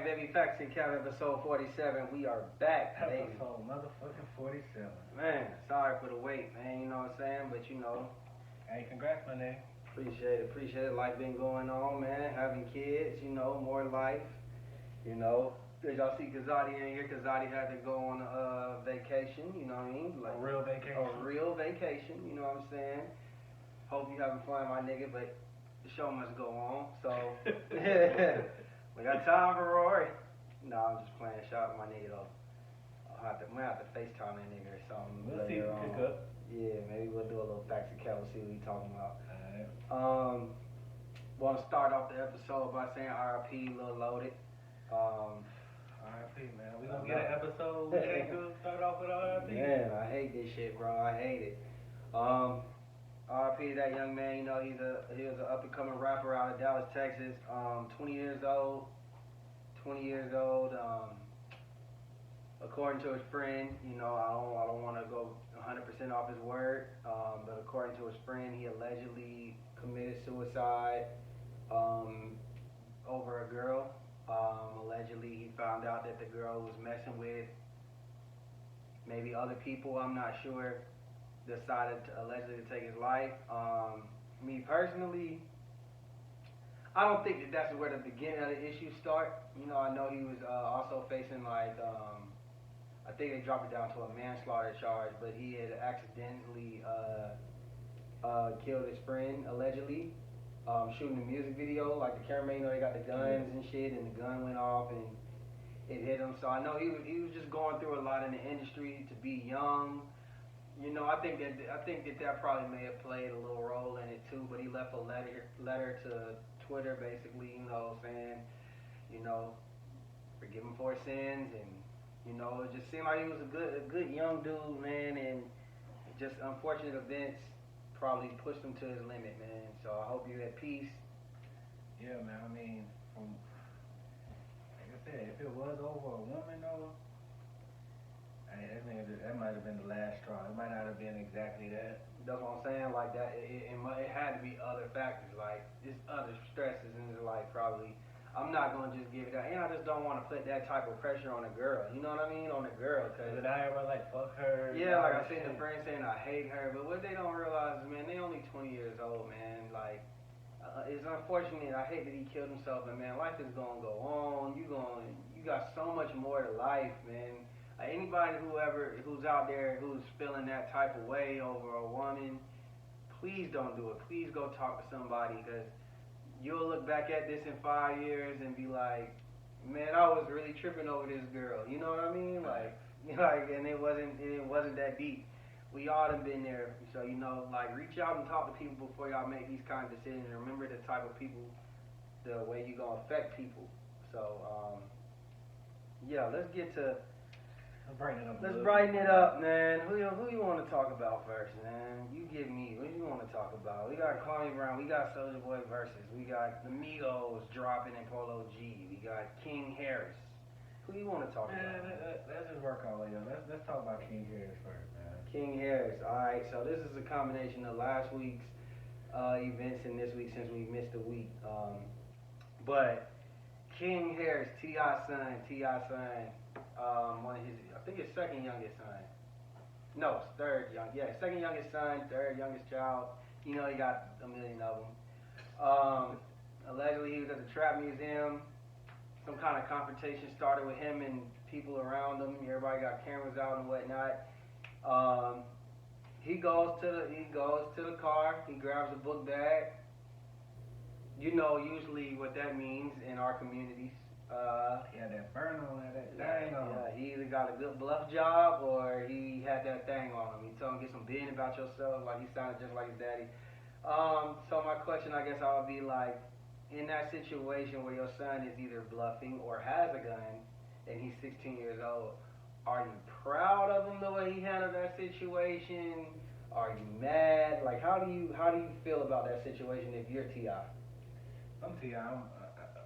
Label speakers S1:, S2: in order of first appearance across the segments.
S1: baby. Facts and Cap episode 47. We are back, baby.
S2: Episode motherfucking 47.
S1: Man, sorry for the wait, man. You know what I'm saying? But you know.
S2: Hey, congrats, my nigga.
S1: Appreciate it. Life been going on, man. Having kids, you know, more life. You know. Did y'all see Kazadi in here? Kazadi had to go on a vacation, you know what I mean?
S2: Like a real vacation.
S1: A real vacation, you know what I'm saying? Hope you having fun, my nigga, but the show must go on. So, we got time for Rory. No, I'm just playing. Shout out my nigga, though. I'm going to have to FaceTime that nigga or something.
S2: We'll see if we pick up.
S1: Yeah, maybe we'll do a little facts and Cal, see what he talking about.
S2: Alright.
S1: Want to start off the episode by saying RIP, Lil Loaded.
S2: RIP, man. We gonna get an episode. We can't do start off with RIP.
S1: Man, I hate this shit, bro. I hate it. RIP that young man. You know, he was an up and coming rapper out of Dallas, Texas. 20 years old. According to his friend, you know, I don't want to go 100% off his word, but according to his friend, he allegedly committed suicide over a girl. Allegedly, he found out that the girl was messing with maybe other people, I'm not sure, decided to allegedly take his life. Me personally, I don't think that that's where the beginning of the issue start. You know, I know he was also facing like, I think they dropped it down to a manslaughter charge, but he had accidentally killed his friend, allegedly. Shooting a music video, like the cameraman, you know, they got the guns and shit, and the gun went off and it hit him. So I know he was just going through a lot in the industry to be young. You know, I think that probably may have played a little role in it too. But he left a letter to Twitter, basically, you know, saying, you know, forgive him for his sins, and you know, it just seemed like he was a good young dude, man, and just unfortunate events probably pushed him to his limit, man. So I hope you're at peace.
S2: Yeah, man. I mean, like I said, if it was over a woman, though, that might have been the last straw. It might not have been exactly that.
S1: That's what I'm saying. Like that, it had to be other factors, like just other stresses, and it's like probably. I'm not gonna just give it that, and I just don't want to put that type of pressure on a girl. You know what I mean? On a girl, cause
S2: I ever like fuck her.
S1: Yeah, like I seen the friend saying I hate her, but what they don't realize is, man, they only 20 years old, man. Like, it's unfortunate. I hate that he killed himself, and man, life is gonna go on. You got so much more to life, man. Anybody who's out there who's feeling that type of way over a woman, please don't do it. Please go talk to somebody, cause you'll look back at this in 5 years and be like, man, I was really tripping over this girl. You know what I mean? Like, and it wasn't that deep. We all done been there. So, you know, like, reach out and talk to people before y'all make these kind of decisions. And remember the type of people, the way you gonna affect people. So, yeah, let's get to. Let's brighten it up, man. Who you want to talk about first, man? You give me. What you want to talk about? We got Kwame Brown. We got Soulja Boy versus. We got the Migos dropping in Polo G. We got King Harris. Who you want to talk about?
S2: Let's just work our way up. Let's talk about King Harris first, man.
S1: King Harris. All right. So this is a combination of last week's events and this week since we missed a week. But King Harris, T.I. son. One of his, I think his second youngest son. No, second youngest son, third youngest child. You know, he got a million of them. Allegedly, he was at the Trap Museum. Some kind of confrontation started with him and people around him. Everybody got cameras out and whatnot. He goes to the car. He grabs a book bag. You know, usually what that means in our communities.
S2: He had that burn on that thing on.
S1: Yeah, he either got a good bluff job or he had that thing on him. He told him, get some being about yourself, like he sounded just like his daddy. So my question, I guess, I would be like, in that situation where your son is either bluffing or has a gun and he's 16 years old, are you proud of him the way he handled that situation? Are you mad? Like, how do you feel about that situation if you're T.I.?
S2: I'm T.I.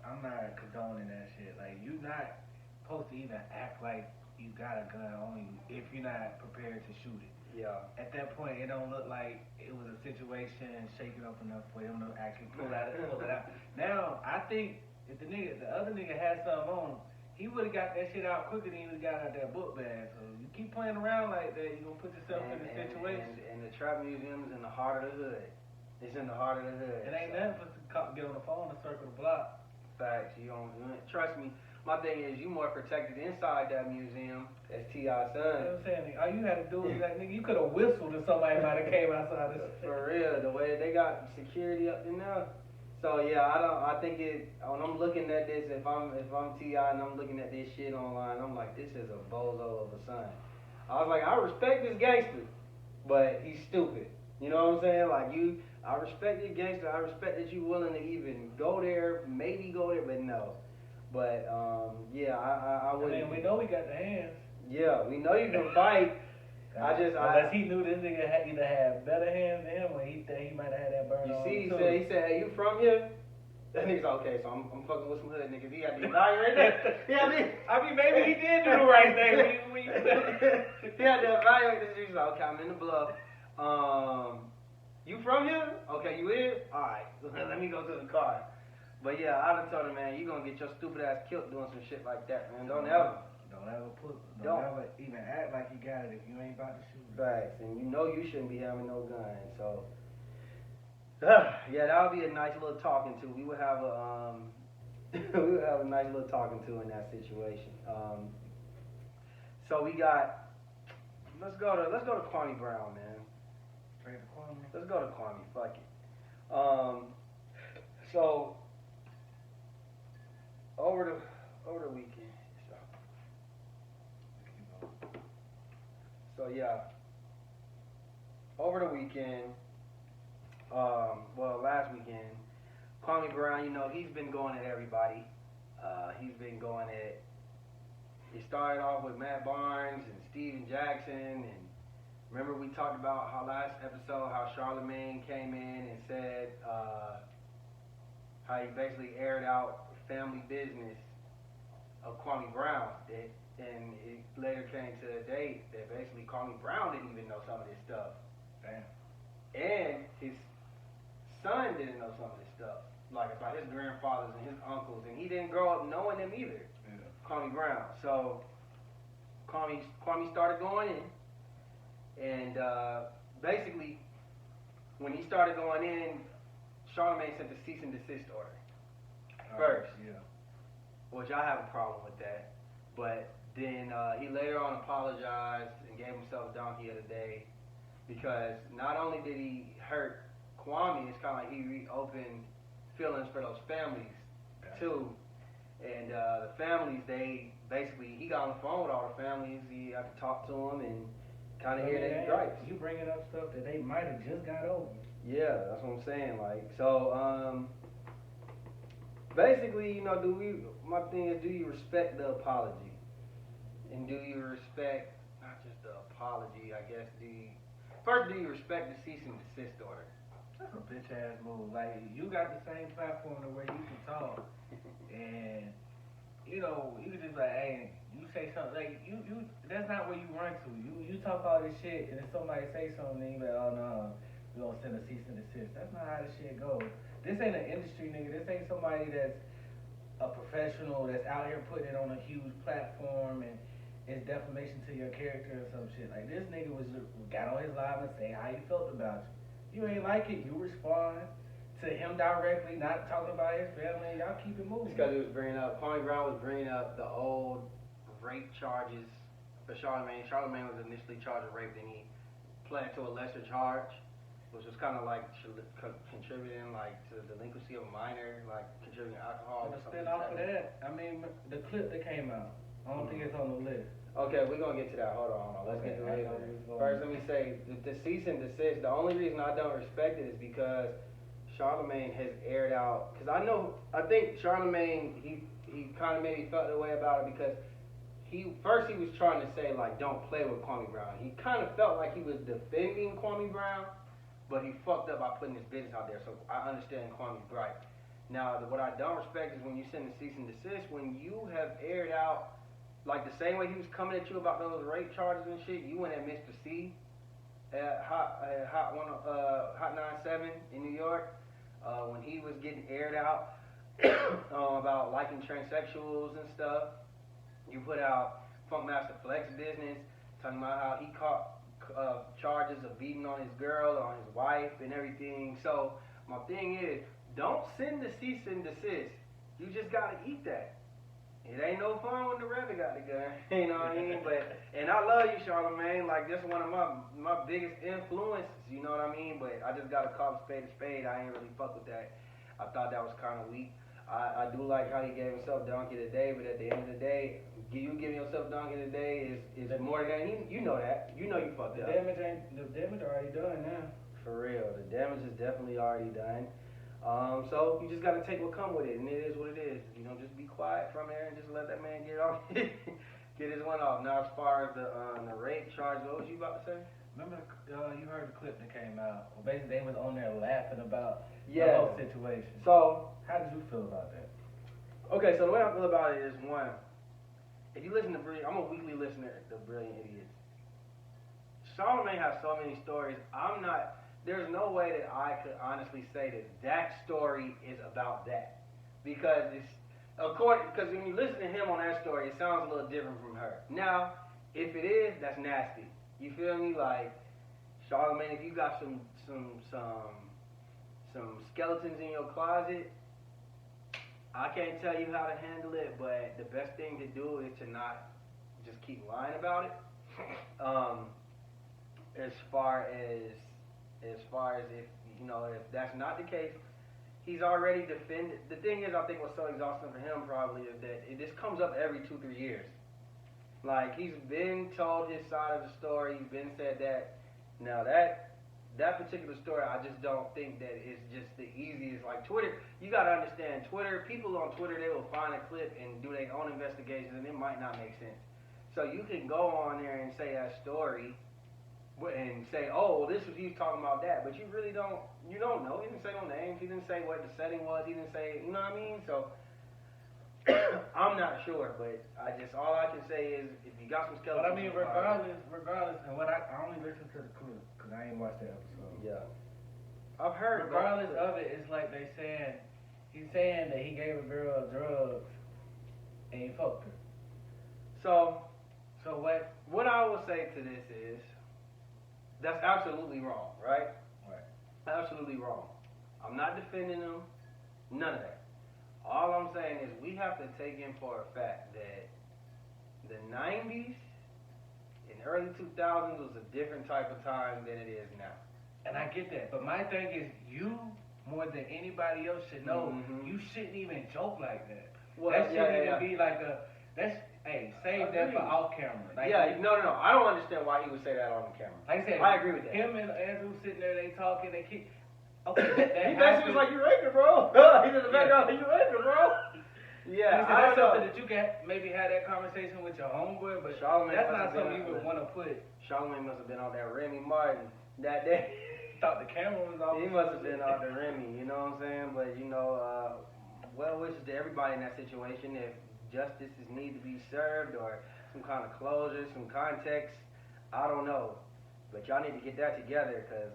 S2: I'm not condoning that shit. Like, you not supposed to even act like you got a gun on you if you're not prepared to shoot it.
S1: Yeah.
S2: At that point, it don't look like it was a situation shaking up enough for him to actually pull it out. Now, I think if the other nigga had something on him, he would have got that shit out quicker than he would have got out that book bag. So you keep playing around like that, you gonna put yourself in a situation.
S1: And the trap museum is in the heart of the hood. It's in the heart of the hood.
S2: It ain't nothing for us to get on the phone and circle the block.
S1: Facts. You don't trust me. My thing is, you more protected inside that museum as T.I.'s
S2: You know
S1: son.
S2: what I'm saying? All you had to do is like, nigga, you could have whistled if somebody might have came outside this.
S1: For real, the way they got security up in there. So yeah, I think it. When I'm looking at this, if I'm T.I. and I'm looking at this shit online, I'm like, this is a bozo of a son. I was like, I respect this gangster, but he's stupid. You know what I'm saying? Like I respect your gangster. I respect that you willing to even go there, maybe go there, but no. But yeah, I wouldn't.
S2: I mean, we know we got the hands.
S1: Yeah, we know you can fight.
S2: Unless he knew this nigga either had better hands than him, or he think he might have had that burn
S1: You
S2: on.
S1: see, he said, hey, you from here? That nigga's okay, so I'm fucking with some hood niggas. He had to evaluate that.
S2: I mean, maybe he did do the right thing.
S1: He had to evaluate this. He's like, okay, I'm in the bluff. You from here? Okay, you is? Alright, let me go to the car. But yeah, I done told him, man, you gonna get your stupid ass killed doing some shit like that, man. Don't ever even
S2: act like you got it if you ain't about to shoot.
S1: Facts, and you know you shouldn't be having no gun. So yeah, that would be a nice little talking to. We would have a we would have a nice little talking to in that situation. So we got. Let's go to Kwame Brown, man.
S2: Straight to Kwame.
S1: Let's go to Kwame. Fuck it. So over the weekend. So yeah, over the weekend, last weekend, Kwame Brown, you know, he's been going at everybody. He's been going at. He started off with Matt Barnes and Steven Jackson, and remember we talked about how last episode how Charlemagne came in and said how he basically aired out family business of Kwame Brown. And it later came to a date that basically Kwame Brown didn't even know some of this stuff.
S2: Damn.
S1: And his son didn't know some of this stuff. Like about his grandfathers and his uncles. And he didn't grow up knowing them either. Yeah. Kwame Brown. So Kwame started going in. And basically, when he started going in, Charlemagne sent a cease and desist order. First.
S2: Yeah.
S1: Which I have a problem with that. But then he later on apologized and gave himself donkey of the day because not only did he hurt Kwame, it's kind of like he reopened feelings for those families too. And the families, he got on the phone with all the families. He had to talk to them and kind of hear their gripes.
S2: You bringing up stuff that they might have just got over.
S1: Yeah, that's what I'm saying. Like so. Basically, you know, my thing is, do you respect the apology? And do you respect, not just the apology, I guess, do you respect the cease and desist order?
S2: That's a bitch ass move. Like, you got the same platform to where you can talk. And, you know, you can just like, hey, you say something, like, you that's not where you run to. You talk all this shit, and if somebody say something, then you be like, oh no, we gonna send a cease and desist. That's not how this shit goes. This ain't an industry nigga. This ain't somebody that's a professional that's out here putting it on a huge platform and it's defamation to your character or some shit. Like this nigga got on his live and say how he felt about you. You ain't like it, you respond to him directly, not talking about his family. Y'all keep it moving.
S1: Because Kwame Brown was bringing up the old rape charges for Charlemagne. Charlemagne was initially charged with rape, then he pled to a lesser charge, which was kind of like contributing like to the delinquency of a minor, like contributing alcohol.
S2: To spin off of that, I mean, the clip that came out, I don't think it's on the list.
S1: Okay, we're going to get to that. Hold on. Let's get to it later. First, let me say, the cease and desist, the only reason I don't respect it is because Charlemagne has aired out, because I think Charlemagne, he kind of maybe felt the way about it because he was trying to say, like, don't play with Kwame Brown. He kind of felt like he was defending Kwame Brown, but he fucked up by putting his business out there, so I understand Kwame's right. Now, what I don't respect is when you send a cease and desist, when you have aired out, like the same way he was coming at you about those rape charges and shit, you went at Mr. C at Hot 97 in New York when he was getting aired out about liking transsexuals and stuff. You put out Funkmaster Flex business, talking about how he caught charges of beating on his girl, on his wife, and everything. So my thing is, don't send the cease and desist. You just gotta eat that. It ain't no fun when the rabbit got the gun. You know what I mean? But and I love you, Charlamagne. Like this one of my biggest influences. You know what I mean? But I just gotta call a spade. I ain't really fuck with that. I thought that was kind of weak. I do like how he gave himself donkey today, but at the end of the day, you giving yourself donkey today is more than you know that. You know you fucked up.
S2: The damage already done now.
S1: For real, the damage is definitely already done. So you just gotta take what come with it, and it is what it is. You know, just be quiet from there and just let that man get off, get his one off. Now, as far as the rape charge, what was you about to say?
S2: Remember, you heard the clip that came out. Well, basically, they was on there laughing about the
S1: Yeah.
S2: whole situation.
S1: So,
S2: how did you feel about that?
S1: okay, so the way I feel about it is, one, if you listen to Brilliant, I'm a weekly listener to Brilliant Idiots. Charlamagne has so many stories. There's no way that I could honestly say that that story is about that. Because because when you listen to him on that story, it sounds a little different from her. Now, if it is, that's nasty. You feel me? Like, Charlamagne, if you got some skeletons in your closet, I can't tell you how to handle it, but the best thing to do is to not just keep lying about it. As far as if that's not the case, he's already defended. The thing is, I think what's so exhausting for him probably is that this comes up every 2-3 years. Like, he's been told his side of the story. He's been said that. Now that particular story, I just don't think that it's just the easiest. Like Twitter, you gotta understand Twitter. People on Twitter, they will find a clip and do their own investigations, and it might not make sense. So you can go on there and say that story and say, oh, this was you talking about that, but you really don't. You don't know. He didn't say no names. He didn't say what the setting was. He didn't say, you know what I mean? So I'm not sure, but all I can say is if you got some skeletons.
S2: But I mean, regardless, and what I only listened to the clip because I ain't watched the episode.
S1: Yeah, I've heard.
S2: Regardless of it, it's like he's saying that he gave a girl drugs and he fucked her.
S1: So
S2: what?
S1: What I will say to this is that's absolutely wrong, right?
S2: Right.
S1: Absolutely wrong. I'm not defending him. None of that. All I'm saying is we have to take in for a fact that the 90s and early 2000s was a different type of time than it is now.
S2: And I get that. But my thing is, you, more than anybody else, should know, you shouldn't even joke like that.
S1: Well,
S2: that shouldn't even be like save that for off camera. Like,
S1: no. I don't understand why he would say that on the camera.
S2: Like I said,
S1: I agree with that.
S2: Him and Andrew sitting there, they talking, they keep. Okay,
S1: he basically was like, you raped her, bro. He's in the background, you raped her, bro. Yeah,
S2: that's something that you can maybe have that conversation with your homeboy, but
S1: Charlamagne
S2: that's not something you would want to put.
S1: Charlamagne must have been on that Remy Martin that day.
S2: Thought the camera was off.
S1: He must have been on the Remy, you know what I'm saying? But, well wishes to everybody in that situation. If justice need to be served or some kind of closure, some context, I don't know. But y'all need to get that together because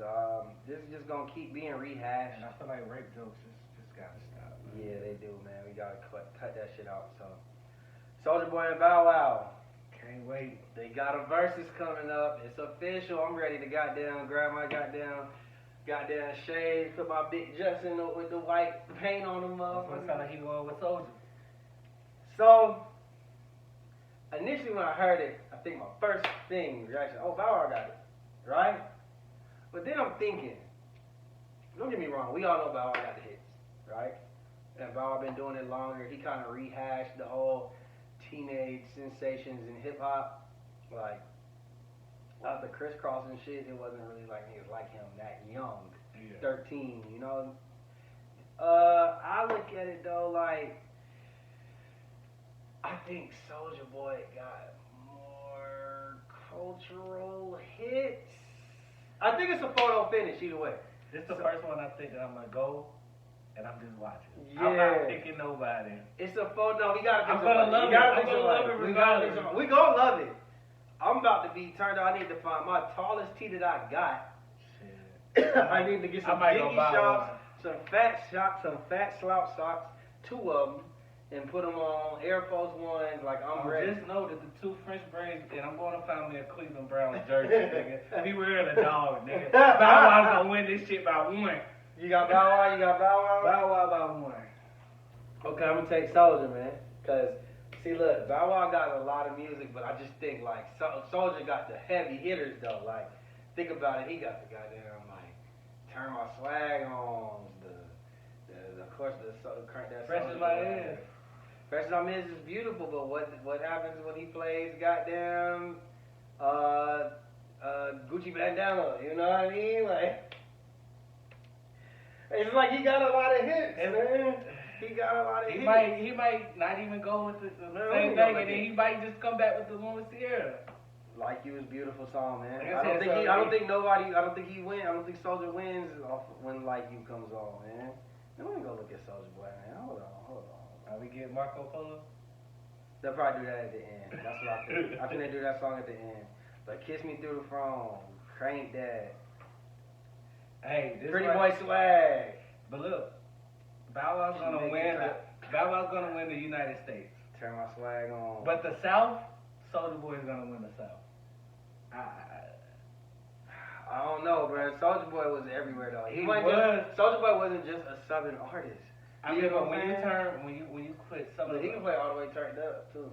S1: this is just going to keep being rehashed.
S2: And I feel like rape jokes just got to stop. Man.
S1: Yeah, they do, man. We got to cut that shit out. So, Soulja Boy and Bow Wow.
S2: Can't wait.
S1: They got a versus coming up. It's official. I'm ready to goddamn grab my goddamn shades, put my big Justin with the white paint on them.
S2: It sound like he going with Soulja.
S1: So, initially when I heard it, I think my first reaction, oh, Bow Wow got it. Right? But then I'm thinking, don't get me wrong, we all know Bow Wow got the hits, right? And Bow Wow been doing it longer. He kind of rehashed the whole teenage sensations in hip hop. Like, after crisscross and shit, it wasn't really like niggas like him that young, 13, you know? I look at it though like, I think Soulja Boy got more cultural hits. I think it's a photo finish either way.
S2: This is the first one I think that I'm gonna go and I'm just watching.
S1: Yeah.
S2: I'm not picking nobody.
S1: It's a photo. No, we gotta pick
S2: I'm gonna love it. I'm gonna love it regardless.
S1: We gonna love it. I'm about to be turned on. I need to find my tallest tee that I got. Shit. I need to get some Biggie shots, some fat slouch socks, 2 of them, and put them on Air Force Ones like I'm ready.
S2: Just know that the two French braids, and I'm going to find me a Cleveland Browns jersey, nigga. He wearing a dog, nigga. Bow Wow's gonna win this shit by 1.
S1: You got Bow Wow, you got Bow Wow?
S2: Bow Wow by 1.
S1: Okay, I'm gonna take Soulja, man. Cause see, look, Bow Wow got a lot of music, but I just think like Soulja got the heavy hitters though. Like, think about it, he got the goddamn like Turn My Swag On, the of course the crank that.
S2: Fresh as my is.
S1: Fresh as I'm is beautiful, but what happens when he plays goddamn Gucci Bandana? You know what I mean? Like, it's like he got a lot of hits, man. He got a lot of hits.
S2: He might not even go with the same thing, and then he might just come back with the one with Sierra.
S1: Like You Was Beautiful song, man.
S2: Like
S1: I don't think he wins. I don't think Soulja wins off when Like You comes on, man. Let me go look at Soulja Boy, man. Hold on.
S2: Are we get Marco Polo?
S1: They'll probably do that at the end. That's what I think. I think they do that song at the end. But Kiss Me Through the Phone, Crank That.
S2: Hey, this
S1: Pretty Boy Swag.
S2: But look, Bow Wow's gonna win. Bow Wow's gonna win the United States.
S1: Turn My Swag On.
S2: But the South, Soulja Boy is gonna win the South.
S1: I don't know, bro. Soulja Boy was everywhere though. Soulja Boy wasn't just a Southern artist.
S2: I mean, but when you put some of
S1: he can play all the way turned up too.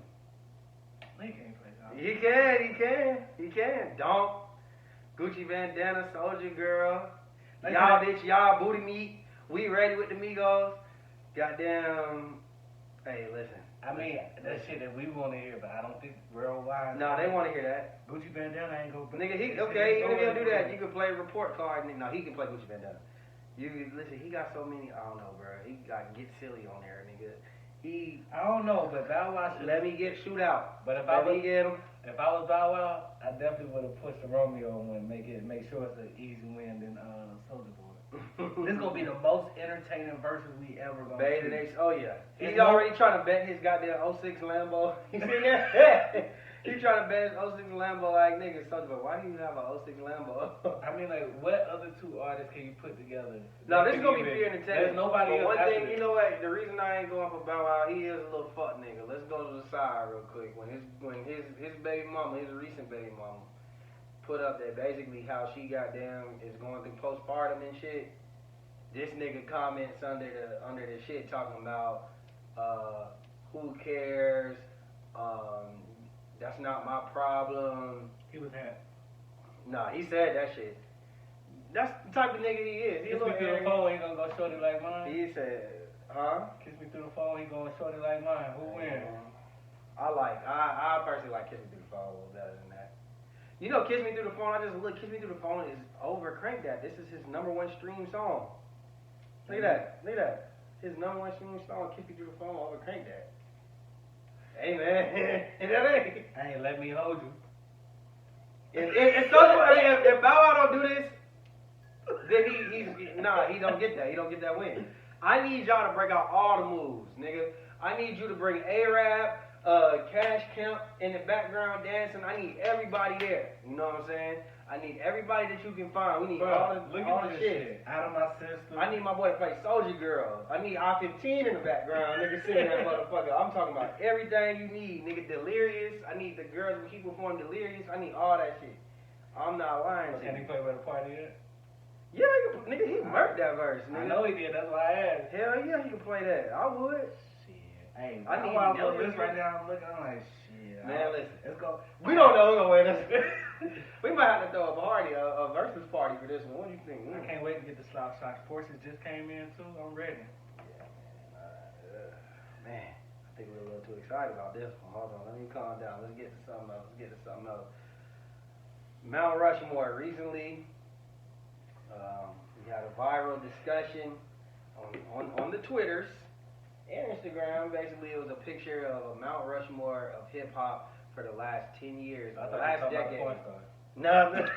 S2: He can't play all.
S1: He can. Don't. Gucci Bandana, Soulja Girl. Y'all bitch, y'all booty meat. We ready with the Migos. Goddamn. Hey, listen.
S2: I mean, that shit that we want to hear, but I don't think worldwide.
S1: No, they want to hear that.
S2: Gucci Bandana ain't gonna.
S1: Nigga, even if he don't do that, you can play report card. No, he can play Gucci Bandana. Listen, he got so many. I don't know, bro. He got Get Silly on there, nigga.
S2: I don't know, but Bow Wow should.
S1: Let Me Get Shootout.
S2: But if
S1: Let Me Get him.
S2: If I was Bow Wow, I definitely would have pushed the Romeo one, make sure it's an easy win than Soulja Boy. This gonna be the most entertaining verses we ever gonna see.
S1: Oh yeah. He's already trying to bet his goddamn 06 Lambo. You see that? He's trying to bet his 06 Lambo like nigga. Soulja Boy, why do you have a 06 Lambo?
S2: I mean, like, what other two artists can you put together?
S1: No, this is gonna be pure entertainment.
S2: There's nobody else.
S1: One thing, you know what? The reason I ain't going for Bow Wow, he is a little fuck nigga. Let's go to the side real quick. When his baby mama, his recent baby mama, put up that basically how she goddamn is going through postpartum and shit. This nigga comments under the shit talking about who cares, that's not my problem.
S2: He was happy.
S1: Nah, he said that shit. That's the type of nigga he is.
S2: Kiss me through the phone, he gonna go shorty like mine.
S1: He said, huh?
S2: Kiss me through the phone, he going shorty like mine. Who wins?
S1: I personally like Kiss Me Through the Phone a little better than that. You know, Kiss Me Through the Phone, Kiss Me Through the Phone is over Crank That. This is his #1 stream song. Look at that. His #1 stream song, Kiss Me Through the Phone, over Crank That. Hey, man.
S2: Hey, let me hold you.
S1: If Bow Wow don't do this, then he don't get that. He don't get that win. I need y'all to break out all the moves, nigga. I need you to bring A-Rap, Cash Kemp in the background dancing. I need everybody there. You know what I'm saying? I need everybody that you can find. We need all the shit.
S2: Out of my system.
S1: I need my boy to play Soulja Girl. I need I-15 in the background, nigga, singing that motherfucker. I'm talking about everything you need, nigga. Delirious. I need the girls who keep performing Delirious. I need all that shit. I'm not lying to you.
S2: Can he play with a party yet?
S1: Yeah, nigga, he murked that verse, nigga.
S2: I know he did. That's why I asked.
S1: Hell yeah, he can play that. I would.
S2: Shit. Hey,
S1: I need
S2: to this right now. I'm looking. I'm like, shit.
S1: Man, listen.
S2: Let's go.
S1: We don't know who's gonna win this. We might have to throw a party, a versus party for this one. What do you think?
S2: I can't wait to get the slop socks. Porsches just came in too. I'm ready.
S1: Yeah, man. I think we're a little too excited about this one. Hold on, let me calm down. Let's get to something else. Mount Rushmore recently. We had a viral discussion on the Twitters and Instagram. Basically, it was a picture of a Mount Rushmore of hip hop for the last 10 years, the last decade. No.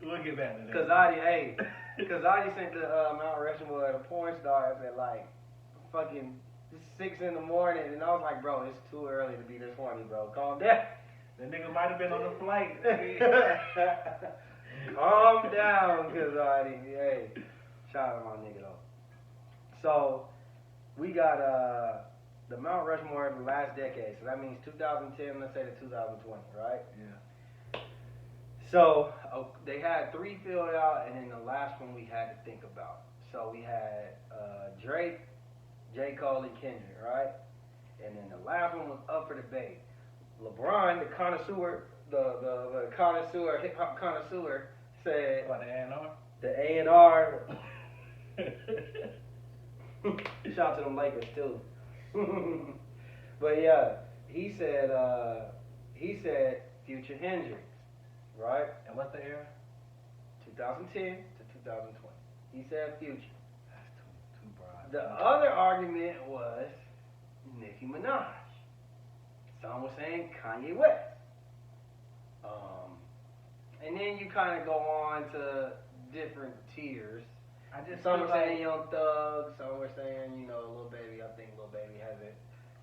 S2: We'll get back to that.
S1: Kazadi sent the Mount Rushmore the porn stars at like fucking 6 in the morning, and I was like, bro, it's too early to be this horny, bro. Calm down.
S2: The nigga might have been on the flight.
S1: Calm down, Kazadi. Hey, Shout out to my nigga though. So we got the Mount Rushmore of the last decade. So that means 2010, let's say to 2020, right?
S2: Yeah.
S1: So they had 3 filled out, and then the last one we had to think about. So we had Drake, J. Cole, and Kendrick, right? And then the last one was up for debate. LeBron, the connoisseur, the connoisseur, hip hop connoisseur, said
S2: About the A&R?
S1: the A&R. Shout out to them Lakers too. But yeah, he said Future Hendrix, right?
S2: And what's the era?
S1: 2010 to 2020. He said Future.
S2: That's too broad.
S1: The other argument was Nicki Minaj. Some were saying Kanye West. And then you kind of go on to different tiers. Some were saying Young Thug, some were saying, Lil Baby. I think Lil Baby has it.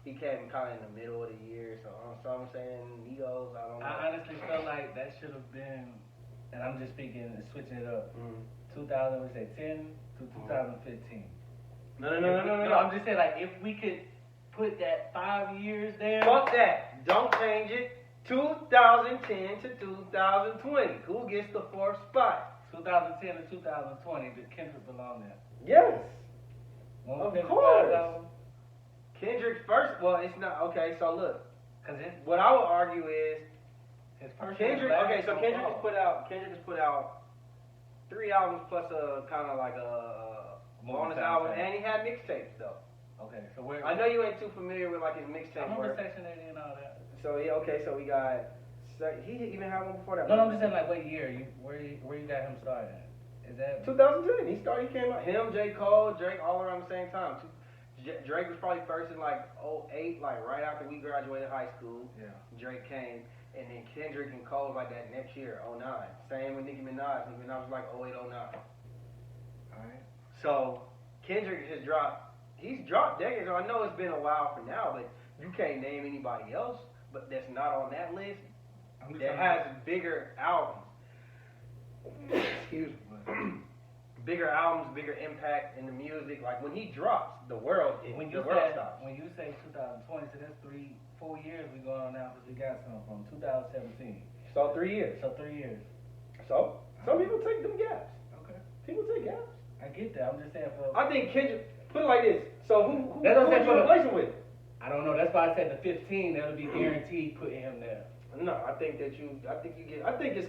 S1: He came kind of in the middle of the year, so some were saying Migos. I don't know.
S2: I honestly feel like that should have been, and I'm just speaking, switching it up. 2000, we say 10 to 2015.
S1: No.
S2: I'm just saying, like, if we could put that 5 years there.
S1: Fuck that. Don't change it. 2010 to 2020. Who gets the 4th spot?
S2: 2010 to 2020. Did Kendrick belong there?
S1: Yes.
S2: Of
S1: course. Kendrick's first. Well, it's not. Okay, so look. What I would argue is
S2: his first.
S1: Kendrick. Okay, so Kendrick has put out 3 albums plus a kind of like a bonus album, and he had mixtapes though.
S2: Okay, so where?
S1: I know you ain't too familiar with like his mixtape work.
S2: Section 80 and all that.
S1: So yeah, okay, so we got. He even had one before that.
S2: No, I'm just saying like what year? Where you got him started? Is that
S1: 2010? He came out. Him, J. Cole, Drake, all around the same time. Drake was probably first in like 08, like right after we graduated high school.
S2: Yeah. Drake
S1: came, and then Kendrick and Cole like that next year, 09. Same with Nicki Minaj. Nicki Minaj was like 08, 09.
S2: Alright.
S1: So Kendrick has dropped. He's dropped decades. I know it's been a while for now, but you can't name anybody else. But that's not on that list. That has bigger albums. Excuse me. Bigger albums, bigger impact in the music. Like when he drops, the world stops.
S2: When you say 2020, so that's 4 years we going on now because we got some from 2017.
S1: So 3 years. So some people take them gaps.
S2: Okay.
S1: People take gaps.
S2: I get that. I'm just saying
S1: I think Kendrick. Put it like this. So who would you replace him with?
S2: I don't know. That's why I said the 15. That'll be guaranteed putting him there.
S1: No, I think it's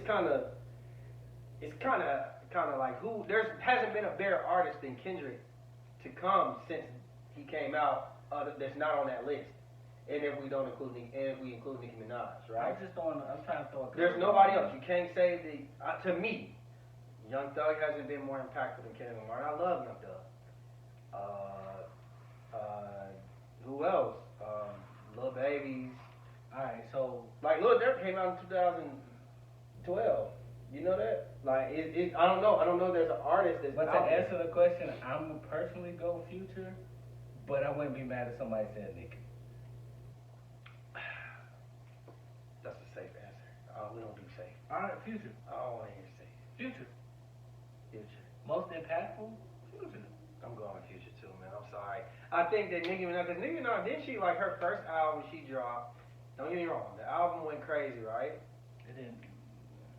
S1: kind of like who there hasn't been a better artist than Kendrick to come since he came out that's not on that list. And if we include Nicki Minaj, right?
S2: I'm trying to throw a
S1: There's nobody else. You can't say to me, Young Thug hasn't been more impactful than Kendrick Lamar. I love Young Thug. Who else? Lil Babies.
S2: Alright, so
S1: like Lil Durk came out in 2012. You know that? Like I don't know. I don't know if there's an artist that's
S2: But to
S1: out there.
S2: answer the question, I'm gonna personally go Future, but I wouldn't be mad if somebody said Nicki.
S1: That's a safe answer. We don't do safe.
S2: Alright, Future.
S1: I don't want to hear safe.
S2: Future.
S1: Most
S2: impactful? Future.
S1: I'm going with Future too, man. I'm sorry. I think that Nicki Minaj, didn't she like her first album she dropped? Don't get me wrong, the album went crazy, right?
S2: It didn't.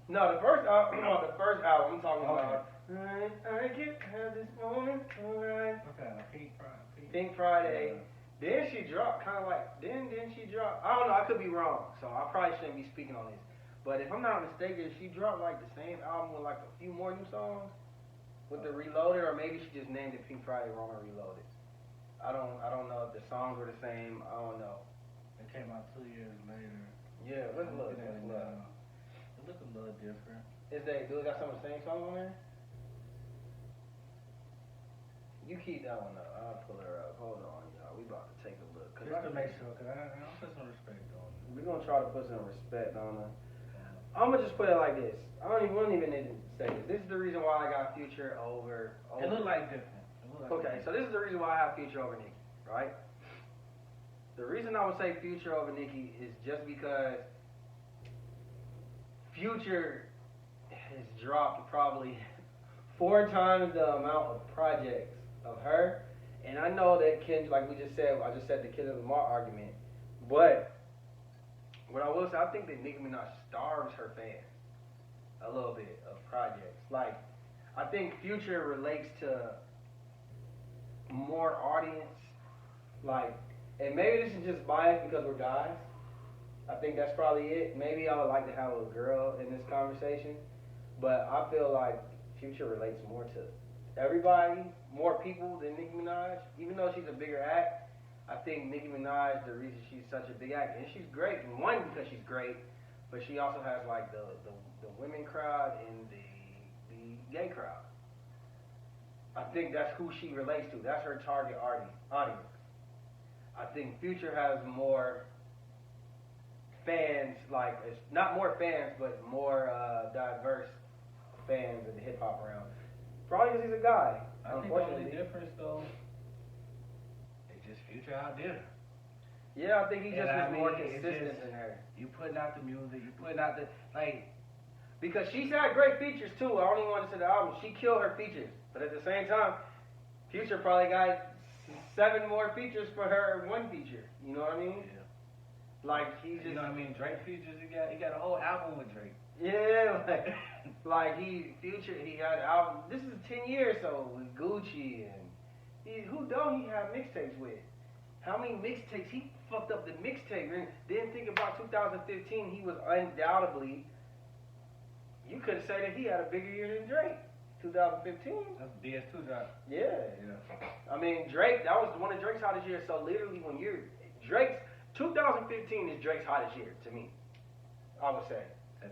S1: No, the first album. I'm talking about. I can't have this moment, alright.
S2: Okay,
S1: Pink Friday. Then she dropped, kind of like. Then she dropped. I don't know. I could be wrong, so I probably shouldn't be speaking on this. But if I'm not mistaken, she dropped like the same album with like a few more new songs with the Reloaded, or maybe she just named it Pink Friday wrong and Reloaded. I don't know if the songs were the same. I don't know.
S2: It came out 2 years later.
S1: Yeah, let's look.
S2: It looks a little different.
S1: Do it got some of the same songs on there? You keep that one up. I'll pull her up. Hold on, y'all. We about to take a look.
S2: Just to make sure, because I'll put some respect on it.
S1: We're going to try to put some respect on her. I'm going to just put it like this. We don't even need to say this. This is the reason why I got Future over.
S2: It looked like different.
S1: So this is the reason why I have Future over Nicki, right? The reason I would say Future over Nicki is just because Future has dropped probably 4 times the amount of projects of her. And I know that Ken, like we just said, I just said the Kendrick Lamar argument. But what I will say, I think that Nicki Minaj starves her fans a little bit of projects. Like, I think Future relates to more audience. Like, and maybe this is just biased because we're guys. I think that's probably it. Maybe I would like to have a girl in this conversation, but I feel like Future relates more to everybody, more people than Nicki Minaj. Even though she's a bigger act, I think Nicki Minaj, the reason she's such a big act, and she's great, and one because she's great, but she also has like the women crowd and the gay crowd. I think that's who she relates to. That's her target audience. I think Future has more fans, like it's not more fans, but more diverse fans in the hip hop realm. Probably because he's a guy.
S2: I think the only difference though, it's just Future outdid her.
S1: Yeah, I think he just
S2: And
S1: was more consistent than her.
S2: You putting out the music, you putting out the like.
S1: Because she's had great features too. I don't even want to say the album. She killed her features, but at the same time, Future probably got 7 more features for her 1 feature. You know what I mean?
S2: Yeah.
S1: Like he just.
S2: You know what I mean? Drake features. He got a whole album with Drake.
S1: Yeah, like Future, he had an album. This is 10 years so with Gucci and who don't he have mixtapes with? How many mixtapes? He fucked up the mixtape. Then think about 2015. He was undoubtedly. You could say that he had a bigger year than Drake. 2015.
S2: That's DS2 drop.
S1: Yeah.
S2: Yeah.
S1: I mean Drake. That was one of Drake's hottest years. So literally, when you're Drake's 2015 is Drake's hottest year to me. I would say.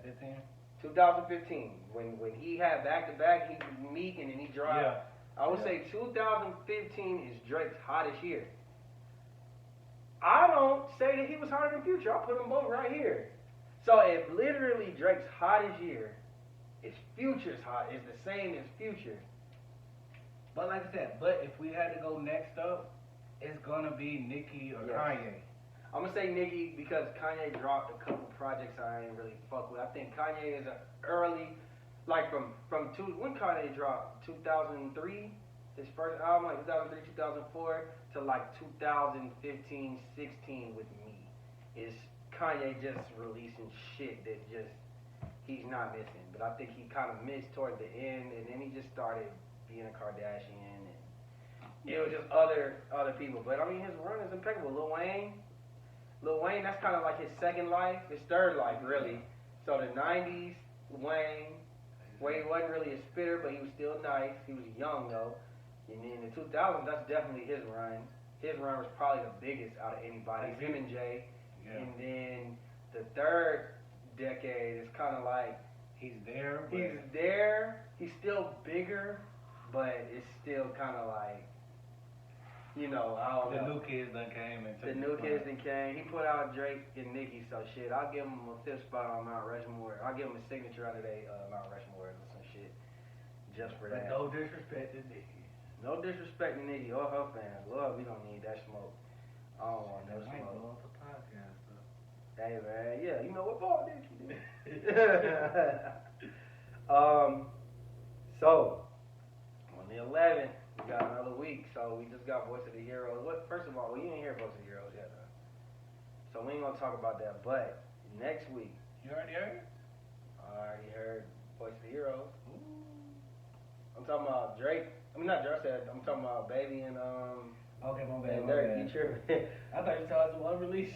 S2: 15?
S1: 2015, when he had back to back, he was Meek and then he dropped.
S2: Yeah.
S1: I would say 2015 is Drake's hottest year. I don't say that he was hotter than Future. I'll put them both right here. So if literally Drake's hottest year is Future's hot, is the same as Future.
S2: But like I said, but if we had to go next up, it's gonna be Nicki or
S1: Yes.
S2: Kanye.
S1: I'm gonna say Nicki because Kanye dropped a couple projects I ain't really fuck with. I think Kanye is an early, like when Kanye dropped 2003, his first album, like 2003, 2004 to like 2015, 16 with me, is Kanye just releasing shit that just he's not missing. But I think he kind of missed toward the end, and then he just started being a Kardashian, and it was just other people. But I mean, his run is impeccable. Lil Wayne, that's kind of like his second life, his third life, really. So the 90s, Wayne wasn't really a spitter, but he was still nice. He was young, though. And then the 2000s, that's definitely his run. His run was probably the biggest out of anybody, him and Jay. Yeah. And then the third decade is kind of like...
S2: He's there.
S1: He's still bigger, but it's still kind of like... You know, I don't know.
S2: The new kids done came and took
S1: the new kids done came. He put out Drake and Nicki, so shit. I'll give him a 5th spot on Mount Rushmore. I'll give him a signature out of Mount Rushmore or some shit. Just for that.
S2: But no disrespect to Nicki.
S1: No disrespect to Nicki or her fans. Lord, we don't need that smoke. I don't want no
S2: Might
S1: smoke.
S2: blow up a podcast, though.
S1: Hey, man. Yeah, you know what ball Nicki did. So, on the 11th, we got another week, so we just got Voice of the Heroes. First of all, we didn't hear Voice of the Heroes yet, though. So we ain't gonna talk about that. But next week,
S2: You already heard?
S1: I already heard Voice of the Heroes. I'm talking about Drake. I mean, not Drake. I'm talking about Baby and
S2: Okay, my bad.
S1: and
S2: My
S1: Dirk.
S2: bad.
S1: You tripping?
S2: I thought you told us one release.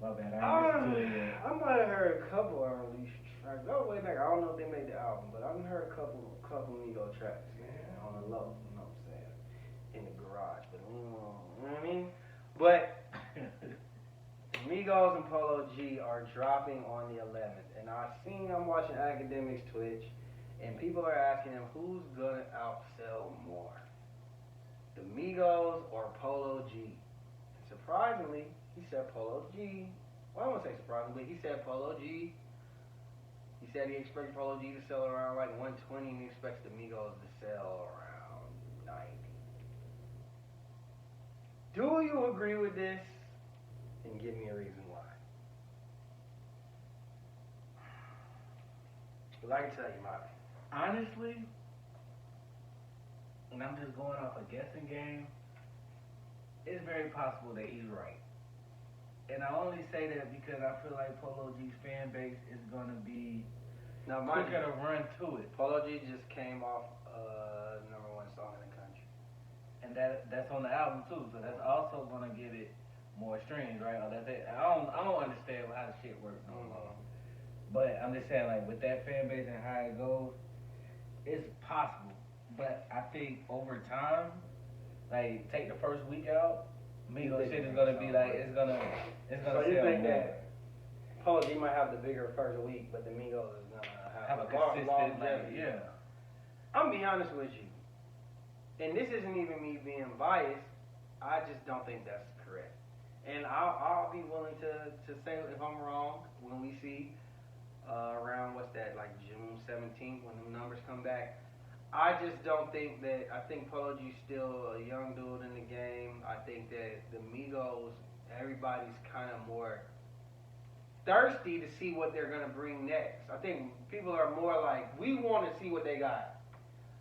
S2: My bad. I ain't listened to it yet.
S1: I might have heard a couple unreleased tracks. Go way back. I don't know if they made the album, but I've heard a couple Migo tracks, man, on the low. You know what I'm saying? In the garage, but you know what I mean. But Migos and Polo G are dropping on the 11th, and I'm watching Academics Twitch, and people are asking him who's gonna outsell more, the Migos or Polo G. And surprisingly, he said Polo G. Well, I won't say surprisingly, he said Polo G. He said he expects Polo G to sell around like 120, and he expects the Migos to sell around 90. Do you agree with this? And give me a reason why. Well, I can tell you my opinion.
S2: Honestly, and I'm just going off a guessing game, it's very possible that he's right. And I only say that because I feel like Polo G's fan base is gonna be
S1: Now, mind
S2: quicker
S1: you,
S2: to run to it,
S1: Polo G just came off #1 song in the country.
S2: and that's on the album too. So that's also gonna give it more streams, right? Or that's it. I don't understand how the shit works no more. But I'm just saying, like with that fan base and how it goes, it's possible. But I think over time, like take the first week out, Migos shit is gonna be like it's gonna
S1: So you
S2: sell
S1: think
S2: more.
S1: that Polo G might have the bigger first week, but the Migos is gonna
S2: Have a
S1: long
S2: consistent, like,
S1: longevity.
S2: yeah.
S1: I'm gonna be honest with you, and this isn't even me being biased. I just don't think that's correct, and I'll be willing to say if I'm wrong when we see around what's that, like June 17th when the numbers come back. I just don't think that. I think Polo G's still a young dude in the game. I think that the Migos, everybody's kind of more thirsty to see what they're gonna bring next. I think people are more like, we want to see what they got.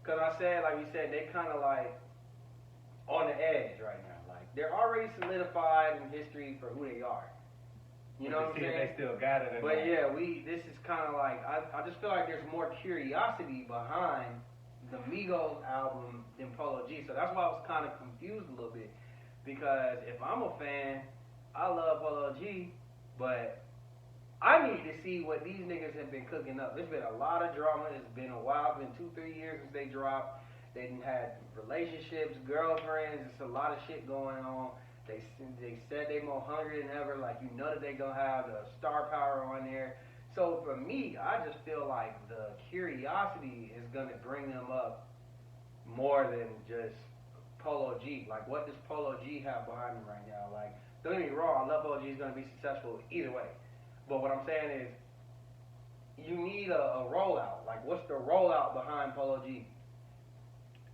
S1: Cause I said, like you said, they kind of like on the edge right now. Like they're already solidified in history for who they are. You know what I'm saying?
S2: They still got it.
S1: But yeah, this is kind of like, I just feel like there's more curiosity behind the Migos album than Polo G. So that's why I was kind of confused a little bit. Because if I'm a fan, I love Polo G, but I need to see what these niggas have been cooking up. There's been a lot of drama. It's been a while. It's been 2-3 years since they dropped. They done had relationships, girlfriends. It's a lot of shit going on. They said they more hungry than ever. Like, you know that they gonna have the star power on there. So for me, I just feel like the curiosity is gonna bring them up more than just Polo G. Like, what does Polo G have behind him right now? Like, don't get me wrong, I love Polo G. He's gonna be successful either way. But what I'm saying is, you need a rollout. Like, what's the rollout behind Polo G?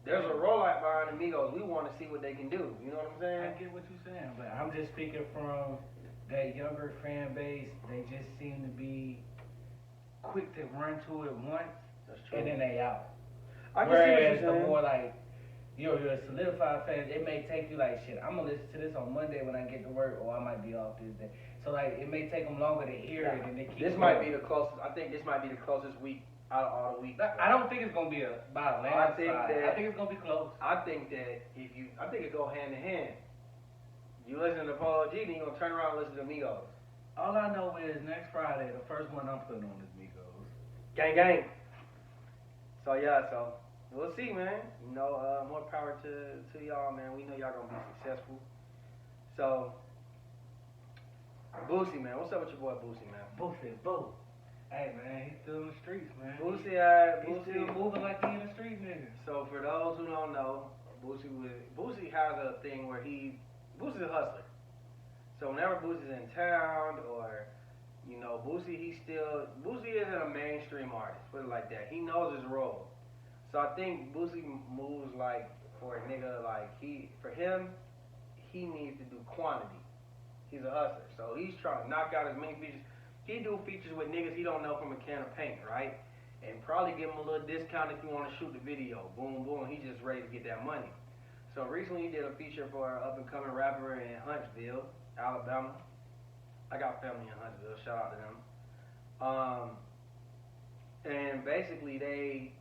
S1: There's a rollout behind Amigos. We want to see what they can do. You know what I'm saying?
S2: I get what you're saying, but I'm just speaking from that younger fan base. They just seem to be quick to run to it once,
S1: That's true.
S2: and then they out.
S1: I can
S2: Whereas
S1: see what you're
S2: the
S1: saying.
S2: more like you're a solidified fan, it may take you like shit. I'm gonna listen to this on Monday when I get to work, or I might be off this day. So like it may take them longer to hear it, and they keep.
S1: This might be the closest. I think this might be the closest week out of all the weeks.
S2: I don't think it's gonna be by a landslide. I think it's gonna be close.
S1: I think that I think it go hand in hand. You listen to Polo G, then you gonna turn around and listen to Migos.
S2: All I know is next Friday, the first one I'm putting on is Migos.
S1: Gang, gang. So yeah, so we'll see, man. You know, more power to y'all, man. We know y'all gonna be successful. So, Boosie, man, what's up with your boy Boosie, man?
S2: Boosie, boo. Hey man, he's still in the streets, man.
S1: Boosie,
S2: He's still moving like he in the street, nigga.
S1: So for those who don't know, Boosie has a thing where Boosie's a hustler. So whenever Boosie's in town or Boosie isn't a mainstream artist, put it like that. He knows his role. So I think Boosie moves like for a nigga like he needs to do quantity. He's a hustler. So he's trying to knock out as many features. He do features with niggas he don't know from a can of paint, right? And probably give him a little discount if you want to shoot the video. Boom, boom. He's just ready to get that money. So recently he did a feature for an up-and-coming rapper in Huntsville, Alabama. I got family in Huntsville. Shout out to them. And basically they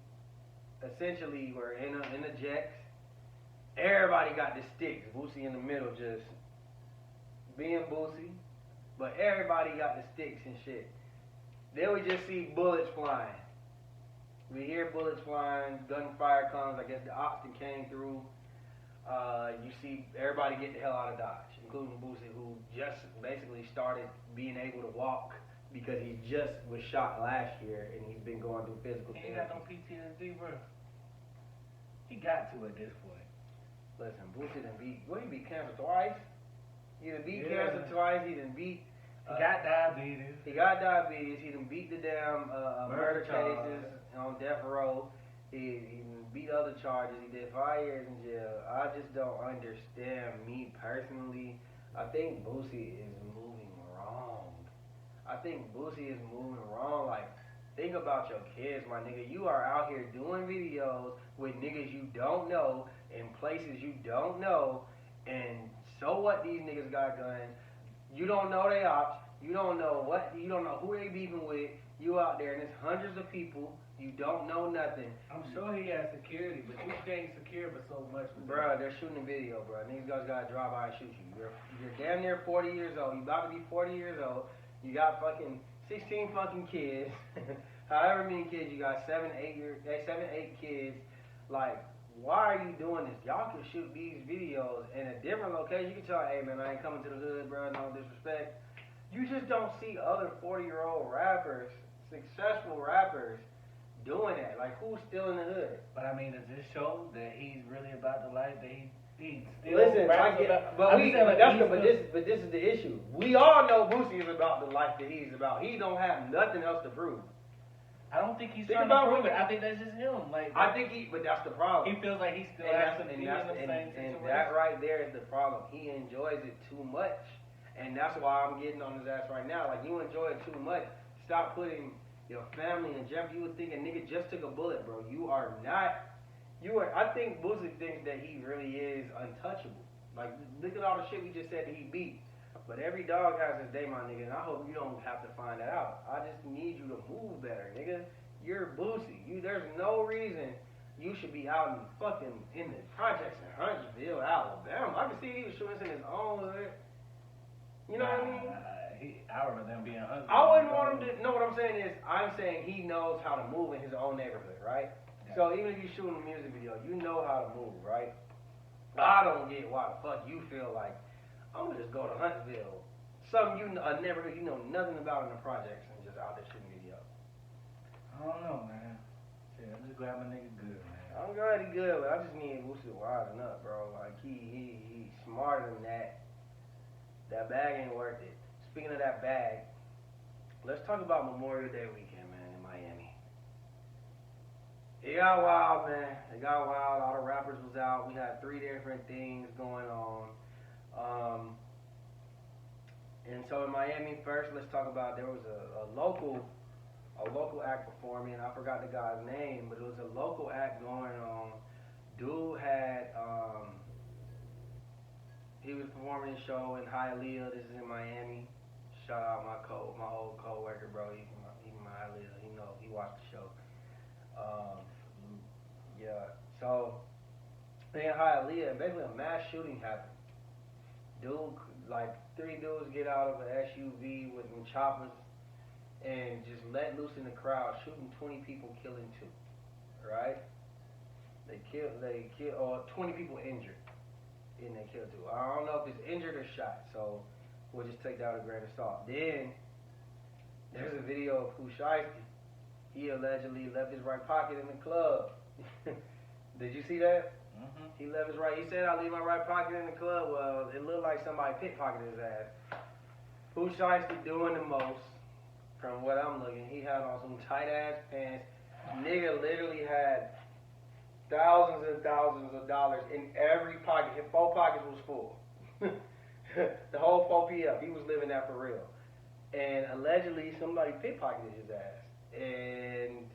S1: essentially were in the jets. Everybody got the sticks. Boosie in the middle just being Boosie. But everybody got the sticks and shit. Then we just see bullets flying. We hear bullets flying, gunfire comes. I guess the ops came through. You see everybody get the hell out of Dodge, including Boosie, who just basically started being able to walk because he just was shot last year and he's been going through physical
S2: He
S1: therapy.
S2: ain't got no PTSD, bro. He got to at this point.
S1: Listen, Boosie done beat cancer twice. He done beat
S2: Yeah.
S1: cancer twice. He done beat.
S2: He got diabetes.
S1: He got diabetes. He done beat the damn murder cases on death row. He done beat other charges. He did 5 years in jail. I just don't understand. Me personally, I think Boosie is moving wrong. Like think about your kids, my nigga. You are out here doing videos with niggas you don't know in places you don't know, and so what? These niggas got guns. You don't know they ops. You don't know what. You don't know who they beefing with. You out there and it's hundreds of people. You don't know nothing.
S2: I'm sure he has security, but you can't secure for so much.
S1: Bruh, they're shooting a video, bro. Niggas guys gotta drive by and shoot you. You're damn near 40 years old. You about to be 40 years old. You got fucking 16 fucking kids. However many kids you got, 7, 8 kids. Like, why are you doing this? Y'all can shoot these videos in a different location. You can tell, hey man, I ain't coming to the hood, bro. No disrespect. You just don't see other 40-year-old rappers, successful rappers, doing that. Like, who's still in the hood?
S2: But I mean, does this show that he's really about the life that he still
S1: Listen,
S2: raps
S1: I get,
S2: about?
S1: but this is the issue. We all know Boosie is about the life that he's about. He don't have nothing else to prove.
S2: I don't think he's
S1: Think
S2: trying to
S1: about
S2: prove
S1: what-
S2: it. I think that's just him. Like,
S1: I think but that's the problem.
S2: he feels like he still
S1: And
S2: has
S1: that's-
S2: to
S1: and
S2: be in
S1: that's-
S2: the same
S1: and
S2: situation.
S1: that right there is the problem. He enjoys it too much, and that's why I'm getting on his ass right now. Like, you enjoy it too much. Stop putting your family in jeopardy. You would think a nigga just took a bullet, bro. You are not. You are. I think Boosie thinks that he really is untouchable. Like, look at all the shit we just said that he beat. But every dog has his day, my nigga, and I hope you don't have to find that out. I just need you to move better, nigga. You're Boosie. There's no reason you should be out in the projects in Huntsville, Alabama. I can see he was shooting this in his own hood. You know what I mean?
S2: I remember them being hungry.
S1: I wouldn't want him to know. What I'm saying is, I'm saying he knows how to move in his own neighborhood, right?
S2: Yeah.
S1: So even if you're shooting a music video, you know how to move, right? I don't get why the fuck you feel like I'm gonna just go to Huntsville, something a neighborhood you know nothing about in the projects, and just out there shooting video.
S2: I don't know, man. Shit, I'm just glad my nigga good, man.
S1: I'm glad he good, but I just need Boosie to wisen up, bro. Like he's smarter than that. That bag ain't worth it. Speaking of that bag, let's talk about Memorial Day weekend, man, in Miami. It got wild, man. It got wild. All the rappers was out. We had 3 different things going on. And so in Miami, first, let's talk about there was a local act performing. I forgot the guy's name, but it was a local act going on. Dude had he was performing a show in Hialeah. This is in Miami. Shout out my old co-worker, bro. He's my Hialeah. He watched the show. Yeah. So in Hialeah, basically a mass shooting happened. Like 3 dudes get out of an SUV with them choppers and just let loose in the crowd, shooting 20 people, killing 2. Right? They killed 20 people injured, and they killed 2. I don't know if it's injured or shot, so we'll just take that with a grain of salt. Then there's a video of Pooh Shiesty. He allegedly left his right pocket in the club. Did you see that?
S2: Mm-hmm.
S1: He left his right. He said, "I leave my right pocket in the club." Well, it looked like somebody pickpocketed his ass. Pooh Shiesty doing the most, from what I'm looking. He had on some tight ass pants. Nigga literally had thousands and thousands of dollars in every pocket. His 4 pockets was full. The whole 4 PF. He was living that for real. And allegedly somebody pickpocketed his ass. And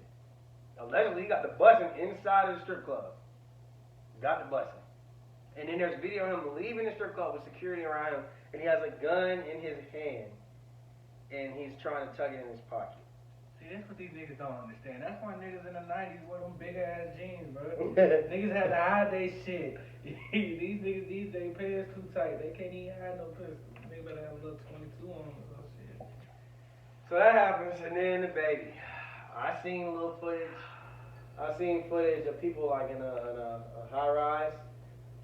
S1: allegedly he got the busing inside of the strip club. Got the busing. And then there's a video of him leaving the strip club with security around him, and he has a gun in his hand, and he's trying to tuck it in his pocket.
S2: See, that's what these niggas don't understand. That's why niggas in the 90s wore them big ass jeans, bro. Niggas had to hide they shit. These niggas these days pants too tight. They can't even hide no pistol. They better have a little 22 on them or some shit.
S1: So that happens, and then the baby. I seen footage of people like in a high rise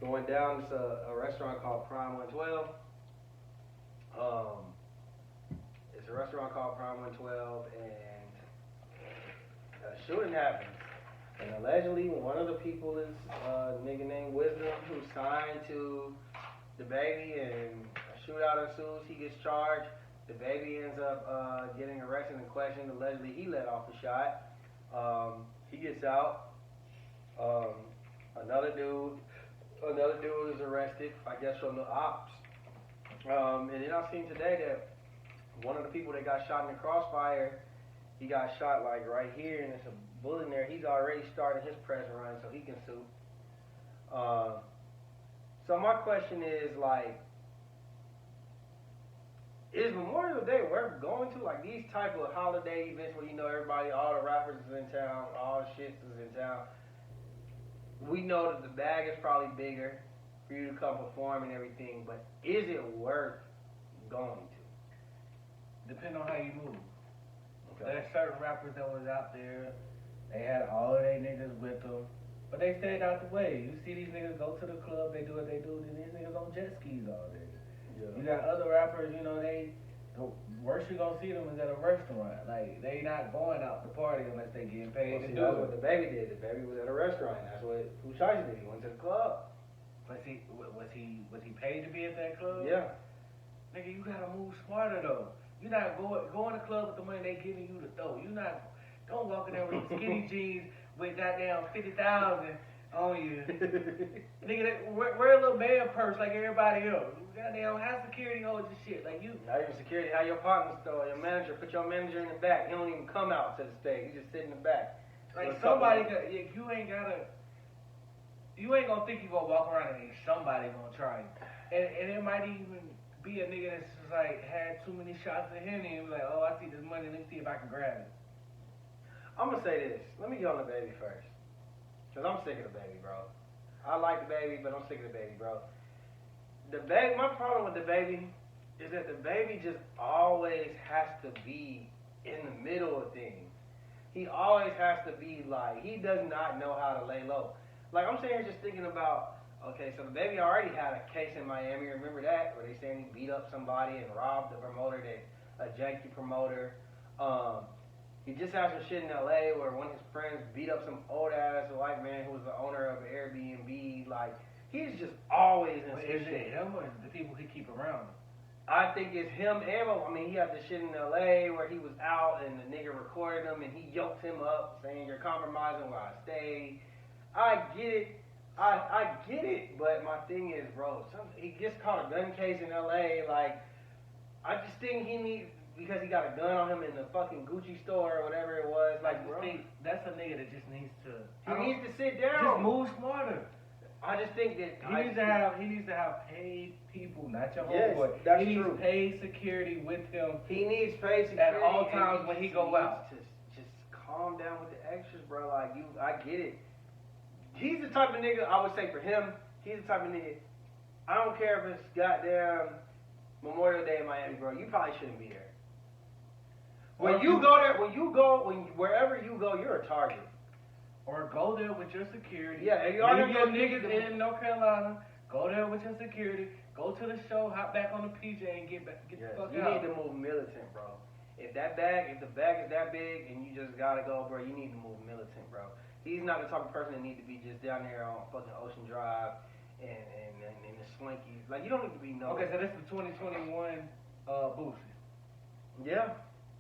S1: going down to a restaurant called Prime 112. It's a restaurant called Prime 112, and a shooting happened. And allegedly, one of the people is a nigga named Wisdom, who's signed to the baby, and a shootout ensues. He gets charged. The baby ends up getting arrested and questioned. Allegedly, he let off a shot. He gets out. Another dude is arrested, I guess from the ops. And then I seen today that one of the people that got shot in the crossfire He got shot like right here, and there's a bullet in there. He's already started his press run, so he can sue. So my question is like, is Memorial Day worth going to? Like these type of holiday events where you know everybody, all the rappers is in town, all the shits is in town. We know that the bag is probably bigger for you to come perform and everything, but is it worth going to?
S2: Depending on how you move.
S1: Okay.
S2: There's certain rappers that was out there, they had all of their niggas with them, but they stayed out the way. You see these niggas go to the club, they do what they do, then these niggas on jet skis all day.
S1: Yeah.
S2: You got other rappers, you know, the worst you gonna see them is at a restaurant. Like, they not going out to party unless they getting paid to do
S1: that's
S2: it.
S1: what the baby did. The baby was at a restaurant. That's what Pusha did. He went to the club.
S2: Was he paid to be at that club?
S1: Yeah.
S2: Nigga, you gotta move smarter though. You not go in the club with the money they giving you to throw. Don't walk in there with skinny jeans with goddamn 50,000 on you. Nigga, wear a little man purse like everybody else. Goddamn, have security holds your shit. Like you.
S1: Not even security. How your partner store, your manager, put your manager in the back. He don't even come out to the stage. He just sit in the back.
S2: Like somebody, you ain't gonna think you gonna walk around and ain't somebody gonna try you. And it might even be a nigga that's just like had too many shots of Henny and be like, oh, I see this money, let me see if I can grab it.
S1: I'm gonna say this. Let me get on the baby first, cause I'm sick of the baby, bro. I like the baby, but I'm sick of the baby, bro. My problem with the baby is that the baby just always has to be in the middle of things. He always has to be like, he does not know how to lay low. Like, I'm sitting here just thinking about, okay, so the baby already had a case in Miami, remember that? Where they saying he beat up somebody and robbed the promoter, a janky promoter. He just had some shit in LA where one of his friends beat up some old ass white man who was the owner of Airbnb. Like, he's just always in some shit.
S2: Is it him or is it the people he keep around him?
S1: I think it's him and he had this shit in LA where he was out and the nigga recorded him and he yoked him up saying you're compromising where I stay. I get it. I get it, but my thing is, bro, he gets caught a gun case in LA. Like, I just think he needs, because he got a gun on him in the fucking Gucci store or whatever it was. Like, bro,
S2: that's a nigga that just needs to.
S1: He needs to sit down.
S2: Just move smarter.
S1: I just think that
S2: he needs to have paid people, not your
S1: Yes,
S2: homeboy.
S1: that's
S2: he needs
S1: true.
S2: paid security with him.
S1: He needs paid security
S2: at all times when he go out.
S1: Just calm down with the extras, bro. Like I get it. He's the type of nigga, I would say for him, he's the type of nigga, I don't care if it's goddamn Memorial Day in Miami, bro. You probably shouldn't be there. Wherever you go, you're a target.
S2: Or go there with your security.
S1: Yeah, and you
S2: leave your niggas in North Carolina. Go there with your security. Go to the show, hop back on the PJ and get the fuck out.
S1: You need to move militant, bro. If the bag is that big and you just gotta go, bro, you need to move militant, bro. He's not the type of person that needs to be just down there on fucking Ocean Drive and the slinky. Like, you don't need to be no.
S2: Okay, so this is the 2021 Boosie.
S1: Yeah,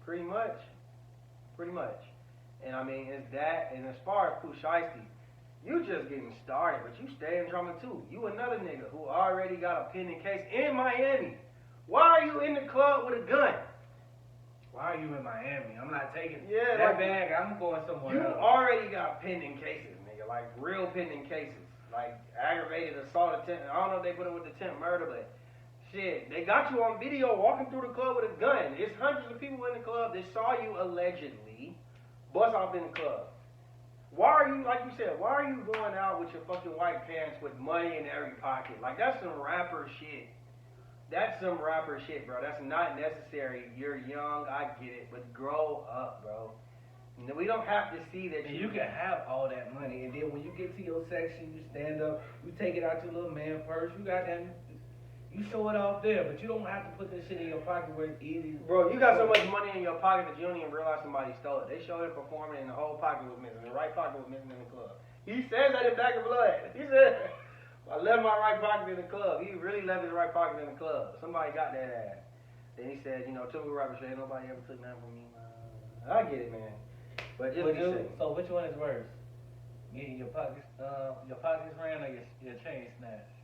S1: pretty much. And I mean, it's that, and as far as Pusha, you just getting started, but you stay in drama too. You another nigga who already got a pending case in Miami. Why are you in the club with a gun?
S2: Why are you in Miami? I'm not taking
S1: like,
S2: that bag. I'm going somewhere
S1: you
S2: else.
S1: You already got pending cases, nigga. Like, real pending cases. Like, aggravated assault attempt. I don't know if they put it with attempt murder, but shit. They got you on video walking through the club with a gun. It's hundreds of people in the club that saw you allegedly bust off in the club. Why are you, like you said, why are you going out with your fucking white pants with money in every pocket? Like, that's some rapper shit. That's some rapper shit, bro. That's not necessary. You're young, I get it, but grow up, bro. We don't have to see that
S2: you can have all that money, and then when you get to your section, you stand up, you take it out your little man purse, you show it off there, but you don't have to put this shit in your pocket where it's easy.
S1: Bro, you got so much money in your pocket that you don't even realize somebody stole it. They showed it performing and the whole pocket was missing. The right pocket was missing in the club. He says that in Back of Blood. He said, I left my right pocket in the club. He really left his right pocket in the club. Somebody got that ass. Then he said, typical rapper shit, nobody ever took nothing from me. I get it, man. But just
S2: so which one is worse? Getting your pockets ran or your chain snatched?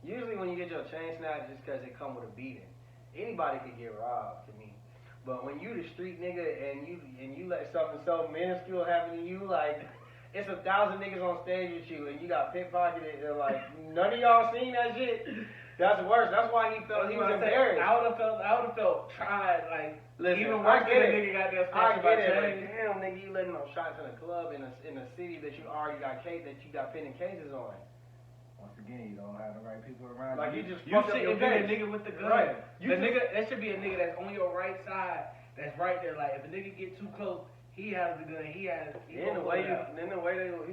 S1: Usually when you get your chain snatched, just because it come with a beating. Anybody could get robbed to me. But when you the street nigga and you let something so minuscule happen to you, like it's 1,000 niggas on stage with you and you got pickpocketed and like none of y'all seen that shit. That's worse. That's why he felt he was embarrassed.
S2: I would have felt tried like
S1: Listen,
S2: even worse than a nigga got there
S1: I
S2: snatching
S1: get
S2: my
S1: it, but
S2: chain.
S1: damn nigga, you letting them shots in a club in a city that you already got pending cases on.
S2: Once again, you don't have the right people around
S1: Like
S2: you.
S1: you just
S2: You
S1: fucked up
S2: shouldn't
S1: your
S2: be a
S1: case.
S2: nigga with the gun.
S1: Right.
S2: That should be a nigga that's on your right side. That's right there. Like if a nigga get too close, he has the gun.
S1: Then the way he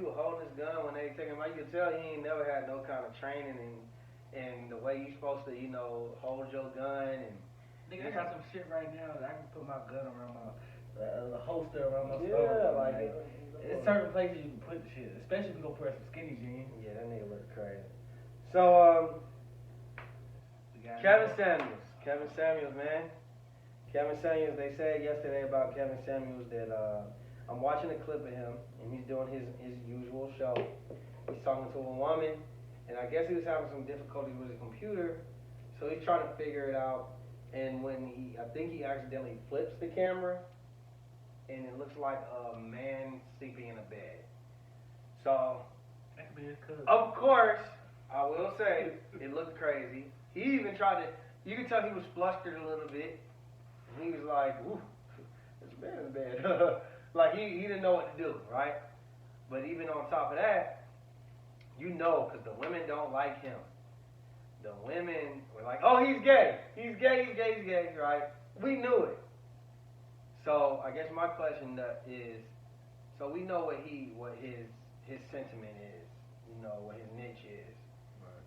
S1: would hold his gun when they take him out, you could tell he ain't never had no kind of training and the way you supposed to, hold your gun and.
S2: Nigga, I got some shit right now that I can put my gun around my holster around my
S1: Yeah,
S2: stomach.
S1: like
S2: it's certain places you can put the shit, especially if you go press some skinny jeans.
S1: Yeah, that nigga look crazy. So Kevin Samuels, man. Kevin Samuels, they said yesterday about Kevin Samuels that I'm watching a clip of him and he's doing his usual show. He's talking to a woman and I guess he was having some difficulties with his computer, so he's trying to figure it out. And when I think he accidentally flips the camera and it looks like a man sleeping in a bed. So
S2: That could be his cousin.
S1: of course, I will say it looked crazy. He even tried to. You could tell he was flustered a little bit. He was like, "Ooh, there's a man in the bed." Like he didn't know what to do, right? But even on top of that, because the women don't like him. The women were like, "Oh, he's gay. He's gay," right? We knew it. So I guess my question is, so we know what his sentiment is, what his niche is.
S2: Right.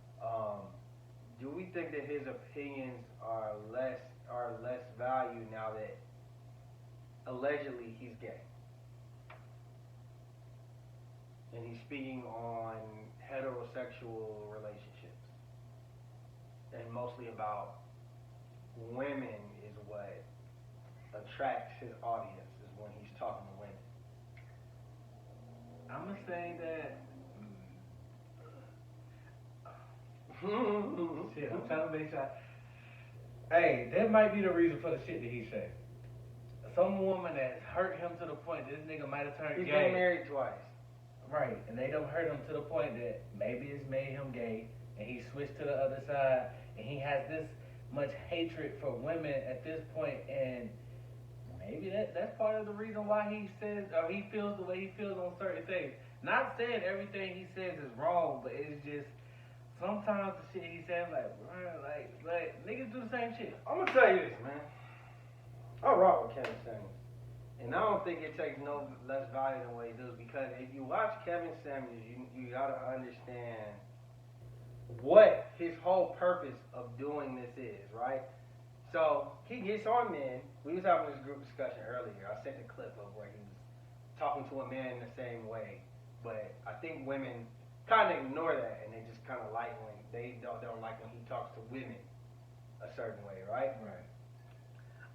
S1: Do we think that his opinions are less valued now that allegedly he's gay? And he's speaking on heterosexual relationships. And mostly about women is what attracts his audience, is when he's talking to women.
S2: I'm gonna say that. Shit, I'm trying to make sure. Hey, that might be the reason for the shit that he said. Some woman that hurt him to the point that this nigga might have turned
S1: He's
S2: gay.
S1: been married twice.
S2: Right, and they don't hurt him to the point that maybe it's made him gay, and he switched to the other side, and he has this much hatred for women at this point, and maybe that's part of the reason why he says, or he feels the way he feels on certain things. Not saying everything he says is wrong, but it's just sometimes the shit he says, like niggas do the same shit.
S1: I'm gonna tell you this, man. I rock with Kevin Samuels, and I don't think it takes no less value than what he does, because if you watch Kevin Samuels, you gotta understand what his whole purpose of doing this is, right? So he gets on men. We was having this group discussion earlier. I sent a clip of where he was talking to a man in the same way, but I think women kind of ignore that, and they just kind of like when they don't like when he talks to women a certain way, right?
S2: Right.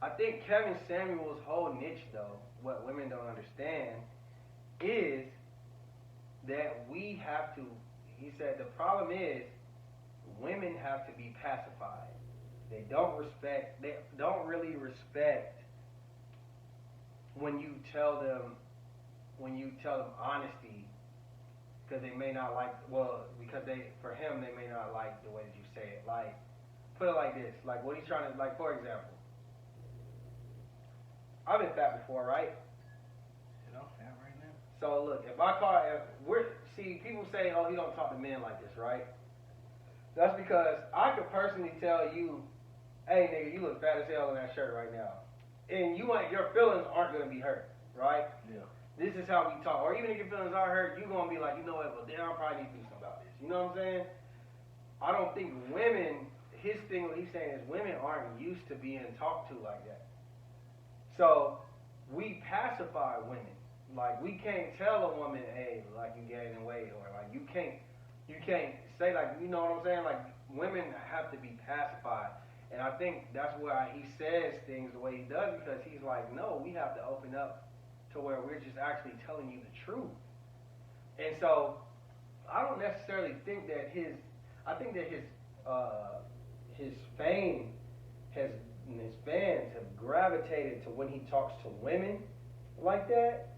S1: I think Kevin Samuels' whole niche, though, what women don't understand, is that we have to. He said the problem is women have to be pacified. They don't really respect when you tell them honesty, because they may not like, for him they may not like the way that you say it. Like, put it like this, like what he's trying to, like, for example, I've been fat before, right?
S2: Shit, I'm fat right now.
S1: So look, people say, oh, he don't talk to men like this, right? That's because I could personally tell you, hey nigga, you look fat as hell in that shirt right now, and your feelings aren't gonna be hurt, right?
S2: Yeah.
S1: This is how we talk. Or even if your feelings are hurt, you're gonna be like, you know what? Well, damn, I probably need to do something about this. You know what I'm saying? I don't think women. His thing, what he's saying is, women aren't used to being talked to like that. So we pacify women. Like, we can't tell a woman, hey, like, you gaining weight, or like you can't say, like, you know what I'm saying? Like, women have to be pacified. And I think that's why he says things the way he does, because he's like, no, we have to open up to where we're just actually telling you the truth. And so I don't necessarily think that his fame has and his fans have gravitated to when he talks to women like that.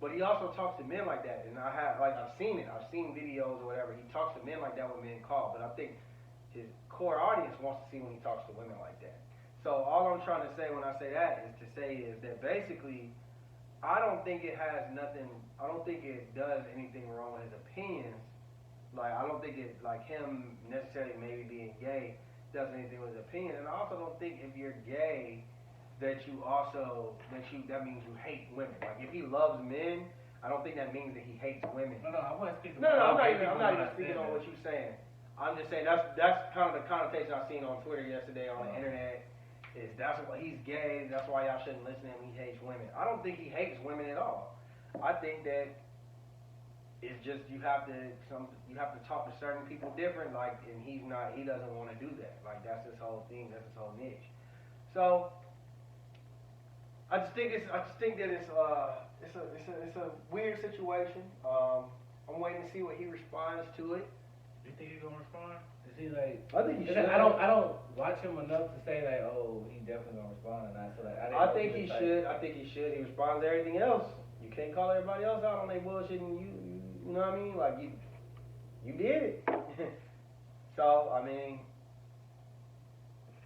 S1: But he also talks to men like that, and I've seen it. I've seen videos or whatever. He talks to men like that when men call, but I think his core audience wants to see when he talks to women like that. So all I'm trying to say when I say that is that basically, I don't think it has nothing. I don't think it does anything wrong with his opinions. Like I don't think it like him necessarily maybe being gay does anything with his opinion, and I also don't think if you're gay that means you hate women. Like if he loves men, I don't think that means that he hates women.
S2: No, I wasn't speaking.
S1: No, I'm not even speaking on what you're saying. I'm just saying that's kind of the connotation I've seen on Twitter yesterday on the internet. That's why he's gay. That's why y'all shouldn't listen to him. He hates women. I don't think he hates women at all. I think that it's just you have to talk to certain people different. Like, and he doesn't want to do that. Like that's his whole thing. That's his whole niche. So. I just think that it's a weird situation. I'm waiting to see what he responds to it.
S2: You think he's gonna respond? Is he like?
S1: I think he should.
S2: I don't watch him enough to say like, oh, he definitely gonna respond or not. So like,
S1: I think he should. I think he should. He responds to everything else. You can't call everybody else out on their bullshit, and you know what I mean? Like you did it. So I mean,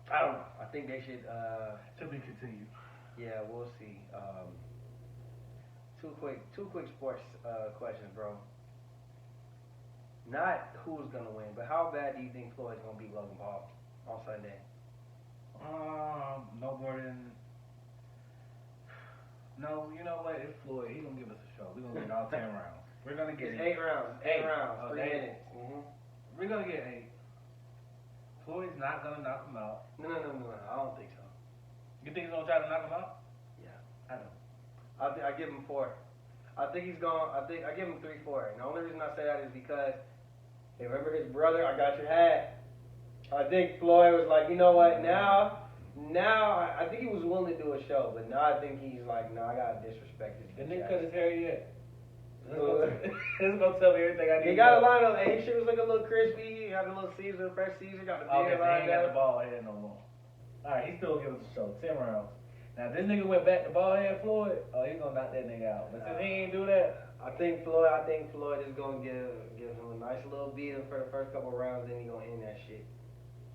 S1: I don't know. I think they should.
S2: To be continued.
S1: Yeah, we'll see. Two quick sports questions, bro. Not who's gonna win, but how bad do you think Floyd's gonna beat Logan Paul on Sunday?
S2: No more than. No, you know what? It's Floyd. He's gonna give us a show. We're gonna get all 10 rounds. We're gonna get
S1: 8 rounds. 8 rounds. 3 minutes.
S2: We're gonna get 8. Floyd's not gonna knock him out.
S1: No. I don't think so.
S2: You think he's gonna try to knock him out?
S1: Yeah.
S2: I don't.
S1: I give him 4. I think he's going. I give him 3-4. And the only reason I say that is because remember his brother. I got your hat. I think Floyd was like, you know what? Now, I think he was willing to do a show, but now I think he's like, no, I gotta disrespect this.
S2: Didn't he cut his hair yet? It's gonna tell me everything I need.
S1: He got a line of. His shit was looking a little crispy. He had a little Caesar, fresh Caesar. Got the beard
S2: lined up. He ain't got the bald head no more. All right, he still give us a show. 10 rounds. Now, if this nigga went back to bald head Floyd, he's gonna knock that nigga out. But since he ain't do that,
S1: I think Floyd is gonna give him a nice little beating for the first couple rounds, then he gonna end that shit.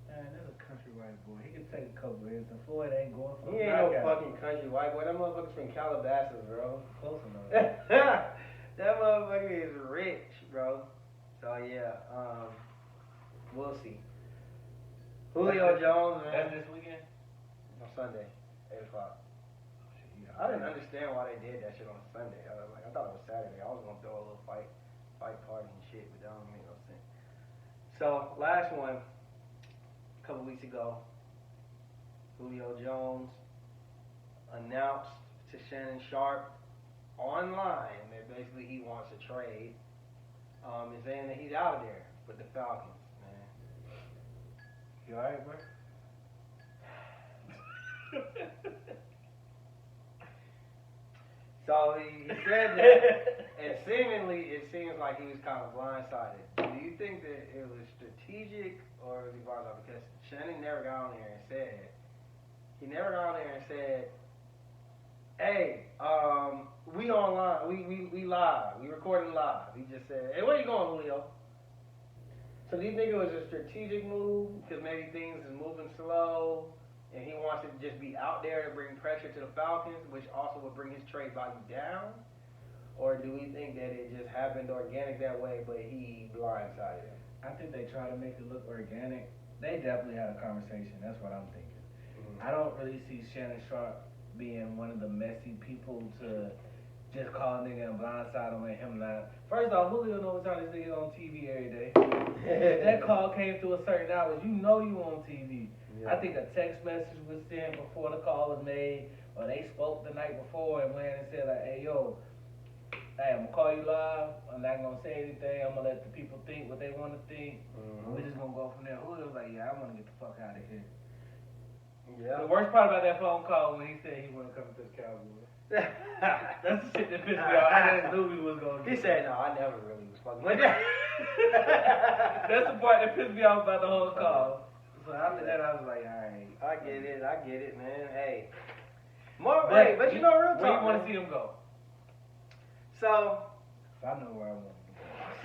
S2: Man, that's a country white boy. He can take a couple hits, and Floyd ain't going for.
S1: He ain't no fucking country white boy. That motherfucker's from Calabasas, bro.
S2: Close enough.
S1: That motherfucker is rich, bro. So yeah, we'll see. Julio Jones, man.
S2: That's this weekend?
S1: On Sunday, 8 o'clock. I didn't understand why they did that shit on Sunday. I thought it was Saturday. I was gonna throw a little fight party and shit, but that don't make no sense. So last one, a couple weeks ago, Julio Jones announced to Shannon Sharp online that basically he wants a trade, and saying that he's out of there with the Falcons.
S2: You alright, bro?
S1: So he said that, and seemingly it seems like he was kind of blindsided. Do you think that it was strategic or was he blindsided? Because Shannon never got on there and said, hey, we online, we live, we recording live. He just said, hey, where you going, Julio? So do you think it was a strategic move because maybe things is moving slow and he wants to just be out there to bring pressure to the Falcons, which also would bring his trade value down? Or do we think that it just happened organic that way, but he blindsided him?
S2: I think they try to make it look organic. They definitely had a conversation. That's what I'm thinking. Mm-hmm. I don't really see Shannon Sharp being one of the messy people to just call a nigga and blindside him and him not. First off, Julio knows what time this nigga on TV every day. That call came through a certain hours. You know you on TV. Yeah. I think a text message was sent before the call was made, or they spoke the night before and went and said like, hey, I'm gonna call you live. I'm not gonna say anything. I'm gonna let the people think what they want to think. Mm-hmm. We're just gonna go from there. Julio's like, yeah, I want to get the fuck out of here. Yeah. The worst part about that phone call when he said he wasn't coming to the Cowboys. That's the shit that pissed me off. I just knew he was going to.
S1: He said, no, I never really was fucking with that.
S2: That's the part that pissed me off about the whole call. So after that, I was like, all right.
S1: I get it, man. Hey. But you know, real talk.
S2: Where you want to see him go?
S1: So,
S2: I know where I want him to go.
S1: I've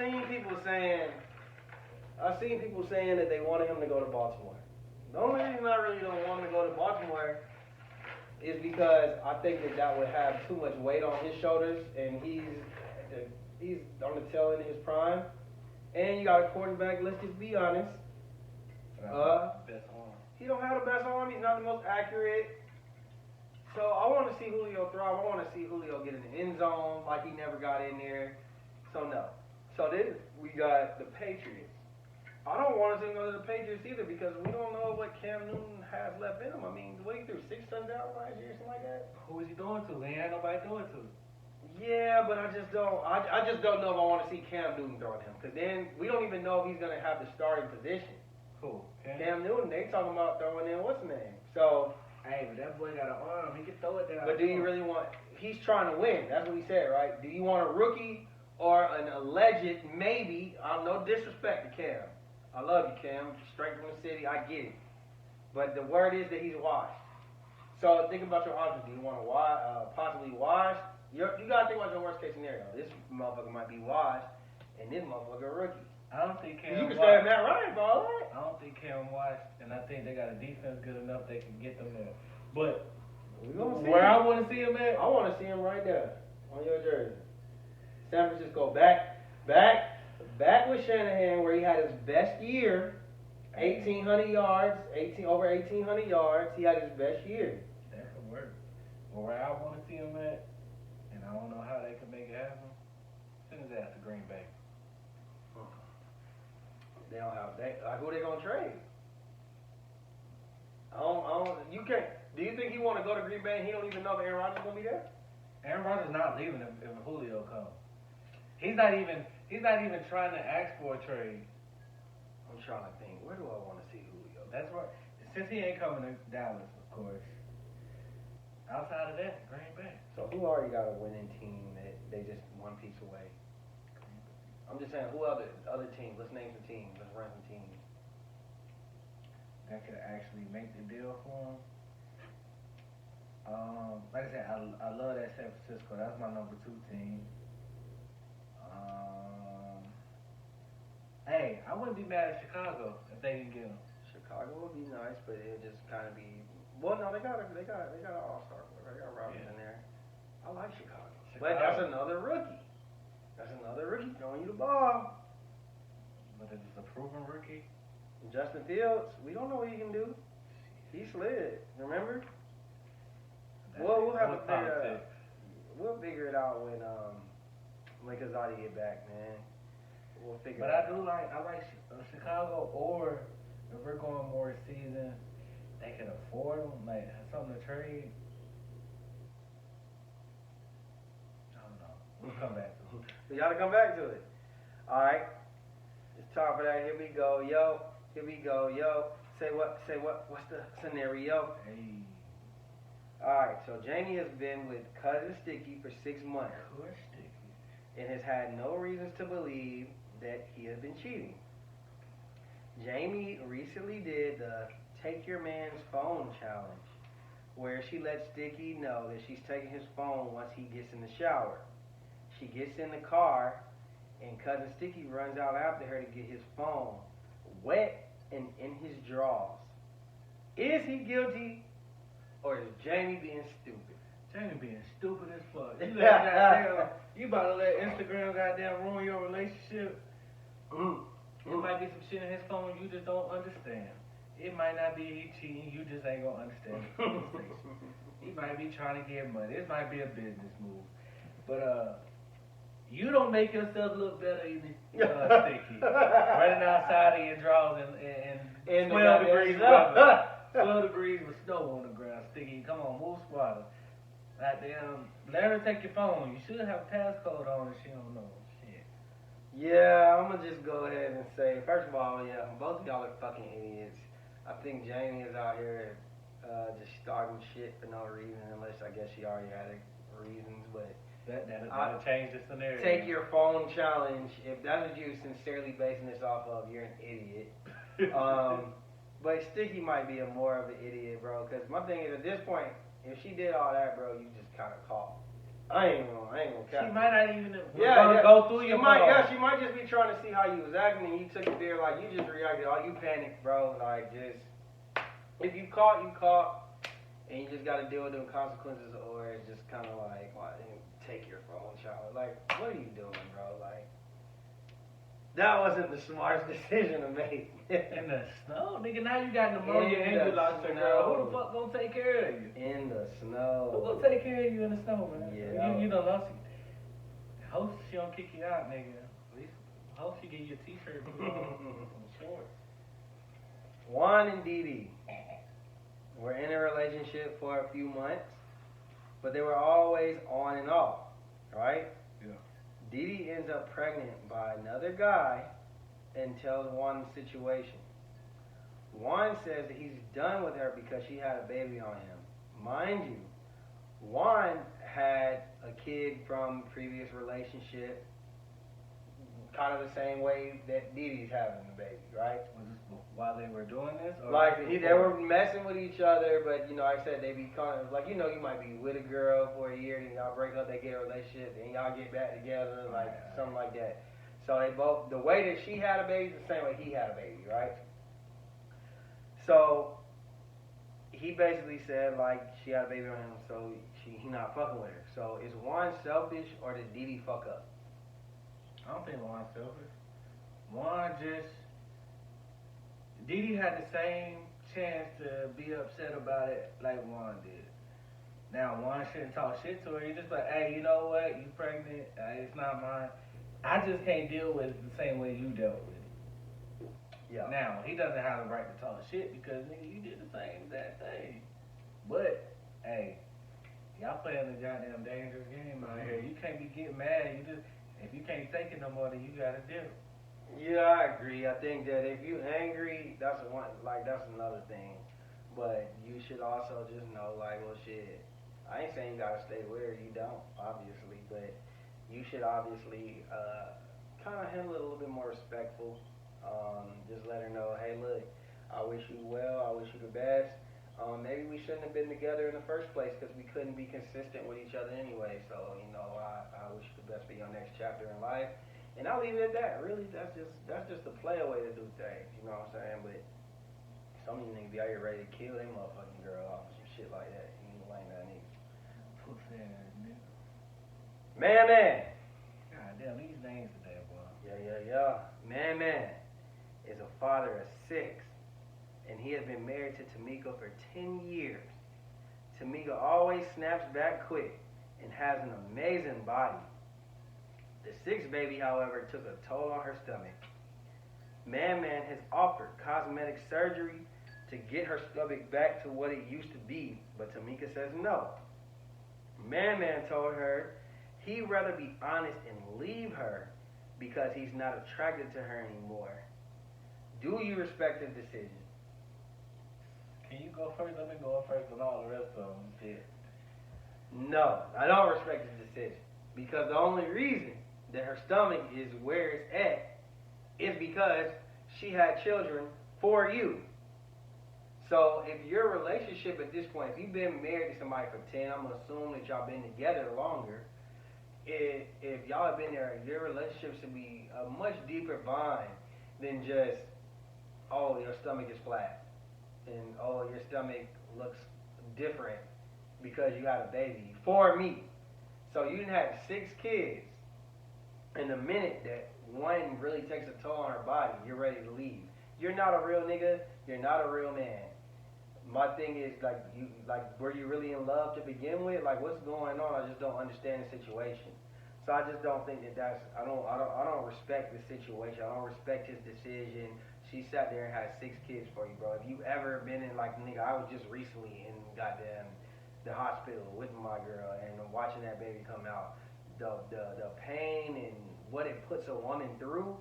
S1: seen people saying that they wanted him to go to Baltimore. The only reason I really don't want him to go to Baltimore is because I think that would have too much weight on his shoulders, and he's on the tail end of his prime. And you got a quarterback. Let's just be honest.
S2: Best arm.
S1: He don't have the best arm. He's not the most accurate. So I want to see Julio thrive. I want to see Julio get in the end zone like he never got in there. So no. So then we got the Patriots. I don't want to see him go to the Patriots either because we don't know what Cam Newton has left in him. I mean, what he threw 6 touchdowns last year, something like that.
S2: Who is he throwing to? He ain't nobody throwing to.
S1: Yeah, but I just don't. I just don't know if I want to see Cam Newton throwing him because then we don't even know if he's gonna have the starting position.
S2: Cool.
S1: Cam Newton, they talking about throwing in what's his name. So.
S2: Hey, but that boy got an arm. He can throw it down.
S1: But do you really want? He's trying to win. That's what he said, right? Do you want a rookie or an alleged maybe? I'm no disrespect to Cam. I love you, Cam. Straight from the city. I get it. But the word is that he's washed. So think about your options. Do you want to possibly wash? You gotta think about your worst case scenario. This motherfucker might be washed, and this motherfucker a rookie.
S2: I don't think Cam.
S1: You can say Matt Ryan, ball, right?
S2: I don't think Cam watched, and I think they got a defense good enough they can get them there. But where I want to see him at,
S1: I want to see him right there on your jersey. San Francisco back with Shanahan where he had his best year, 1,800 yards, over 1,800 yards. He had his best year.
S2: That could work. But where I want to see him at, and I don't know how they can make it happen, send his ass to Green Bay.
S1: They don't have who they gonna trade? You can't. Do you think he want to go to Green Bay and he don't even know that Aaron Rodgers gonna be there?
S2: Aaron Rodgers not leaving if Julio comes. He's not even trying to ask for a trade.
S1: I'm trying to think. Where do I want to see Julio?
S2: That's right. Since he ain't coming to Dallas, of course. Outside of that, Green Bay.
S1: So who already got a winning team that they just one piece away? I'm just saying, who other teams? Let's name some teams. Let's run some teams.
S2: That could actually make the deal for him. Like I said, I love that San Francisco. That's my number 2 team. Hey, I wouldn't be mad at Chicago if they didn't get him.
S1: Chicago would be nice, but it would just kind of be. Well, no, they got an all-star. They got Robert in there. I like Chicago, but that's another rookie. That's another rookie throwing you the ball.
S2: But it's a proven rookie.
S1: Justin Fields, we don't know what he can do. He slid, remember? We'll have to figure. We'll figure it out when Kazadi get back, man. We'll figure.
S2: But I like Chicago, or if we're going more season, they can afford them, like something to trade. I don't know. We'll come back to it.
S1: We gotta come back to it. All right. It's time for that. Here we go, yo. Here we go, yo. Say what? What's the scenario?
S2: Hey.
S1: All right. So Jamie has been with Cousin Sticky for 6 months.
S2: Poor Sticky.
S1: And has had no reasons to believe that he has been cheating. Jamie recently did the Take Your Man's Phone challenge, where she lets Sticky know that she's taking his phone once he gets in the shower. She gets in the car, and Cousin Sticky runs out after her to get his phone, wet and in his drawers. Is he guilty, or is Jamie being stupid?
S2: Jamie being stupid as fuck. You about to let Instagram goddamn ruin your relationship? It might be some shit in his phone you just don't understand. It might not be he cheating, you just ain't gonna understand the conversation. He might be trying to get money. This might be a business move. But you don't make yourself look better either, Sticky. Running outside of your drawers and 12 degrees weather. 12 degrees with snow on the ground, Sticky. Come on, move squatter. Goddamn, let her take your phone. You should have a passcode on if she don't know. Shit.
S1: Yeah, I'm gonna just go ahead and say, first of all, yeah, both of y'all are fucking idiots. I think Jamie is out here just starting shit for no reason, unless I guess she already had reasons, but
S2: that'll change the scenario.
S1: Take your phone challenge. If that's what you're sincerely basing this off of, you're an idiot. But Sticky might be a more of an idiot, bro. Cause my thing is, at this point, if she did all that, bro, you just kind of caught. I ain't gonna cap.
S2: She might not even
S1: yeah.
S2: go through
S1: she
S2: your
S1: might,
S2: phone.
S1: yeah, she might just be trying to see how you was acting, and you took it there like you just reacted. Oh, you panicked, bro. Like just if you caught, you caught, and you just got to deal with them consequences, or it's just kind of like, well, take your phone, child. Like, what are you doing, bro? Like. That wasn't the smartest decision to make.
S2: In the snow? Nigga, now you got pneumonia and you lost your girl. Who the fuck gonna take care of you?
S1: In the snow.
S2: Who gonna take care of you in the snow, man?
S1: Yeah.
S2: You done lost you. Hope she don't kick you out, nigga. At least, hope she give you a t-shirt and some shorts.
S1: Juan and Didi were in a relationship for a few months, but they were always on and off, right?
S2: Yeah.
S1: Didi ends up pregnant by another guy and tells Juan the situation. Juan says that he's done with her because she had a baby on him. Mind you, Juan had a kid from a previous relationship, kind of the same way that Didi's having the baby, right?
S2: Was this while they were doing this? Or
S1: like they were messing with each other, but like I said, they be kind of like you might be with a girl for a year, then y'all break up, they get a relationship, then y'all get back together, like something like that. So they both, the way that she had a baby is the same way he had a baby, right? So he basically said like she had a baby on him, so he not fucking with her. So is Juan selfish or did Didi fuck up?
S2: I don't think Juan's selfish. Juan just... Didi had the same chance to be upset about it like Juan did. Now, Juan shouldn't talk shit to her. He just like, hey, you know what? You pregnant. It's not mine. I just can't deal with it the same way you dealt with it.
S1: Yeah.
S2: Now, he doesn't have the right to talk shit because, nigga, you did the same exact thing. But, hey, y'all playing a goddamn dangerous game out here. You can't be getting mad. You just... If you can't take it no more, then you gotta deal.
S1: Yeah, I agree. I think that if you angry, that's another thing. But you should also just know, like, well, shit. I ain't saying you gotta stay with her. You don't, obviously, but you should obviously kind of handle it a little bit more respectful. Just let her know, hey, look, I wish you well. I wish you the best. Maybe we shouldn't have been together in the first place because we couldn't be consistent with each other anyway. So, I wish you the best for your next chapter in life. And I'll leave it at that. Really, that's just a play way to do things. You know what I'm saying? But some of you niggas be out here ready to kill them motherfucking girl off or some shit like that. You ain't like that nigga.
S2: Pussy ass nigga.
S1: Man.
S2: God damn, these names today, boy.
S1: Yeah. Man is a father of 6. And he has been married to Tamika for 10 years. Tamika always snaps back quick and has an amazing body. The 6th baby, however, took a toll on her stomach. Man has offered cosmetic surgery to get her stomach back to what it used to be, but Tamika says no. Man told her he'd rather be honest and leave her because he's not attracted to her anymore. Do you respect his decision?
S2: Can you go first? Let me go first on all the rest of them. Shit.
S1: No, I don't respect his decision. Because the only reason that her stomach is where it's at is because she had children for you. So if your relationship at this point, if you've been married to somebody for 10, I'm going to assume that y'all been together longer. If y'all have been there, your relationship should be a much deeper bond than just, oh, your stomach is flat. And oh, your stomach looks different because you had a baby. For me. So you didn't have 6 kids. And the minute that one really takes a toll on her body, you're ready to leave. You're not a real nigga. You're not a real man. My thing is, were you really in love to begin with? Like, what's going on? I just don't understand the situation. So I just don't think I don't respect the situation. I don't respect his decision. She sat there and had 6 kids for you, bro. If you ever been in, like, nigga, I was just recently in goddamn the hospital with my girl and watching that baby come out. The pain and what it puts a woman through.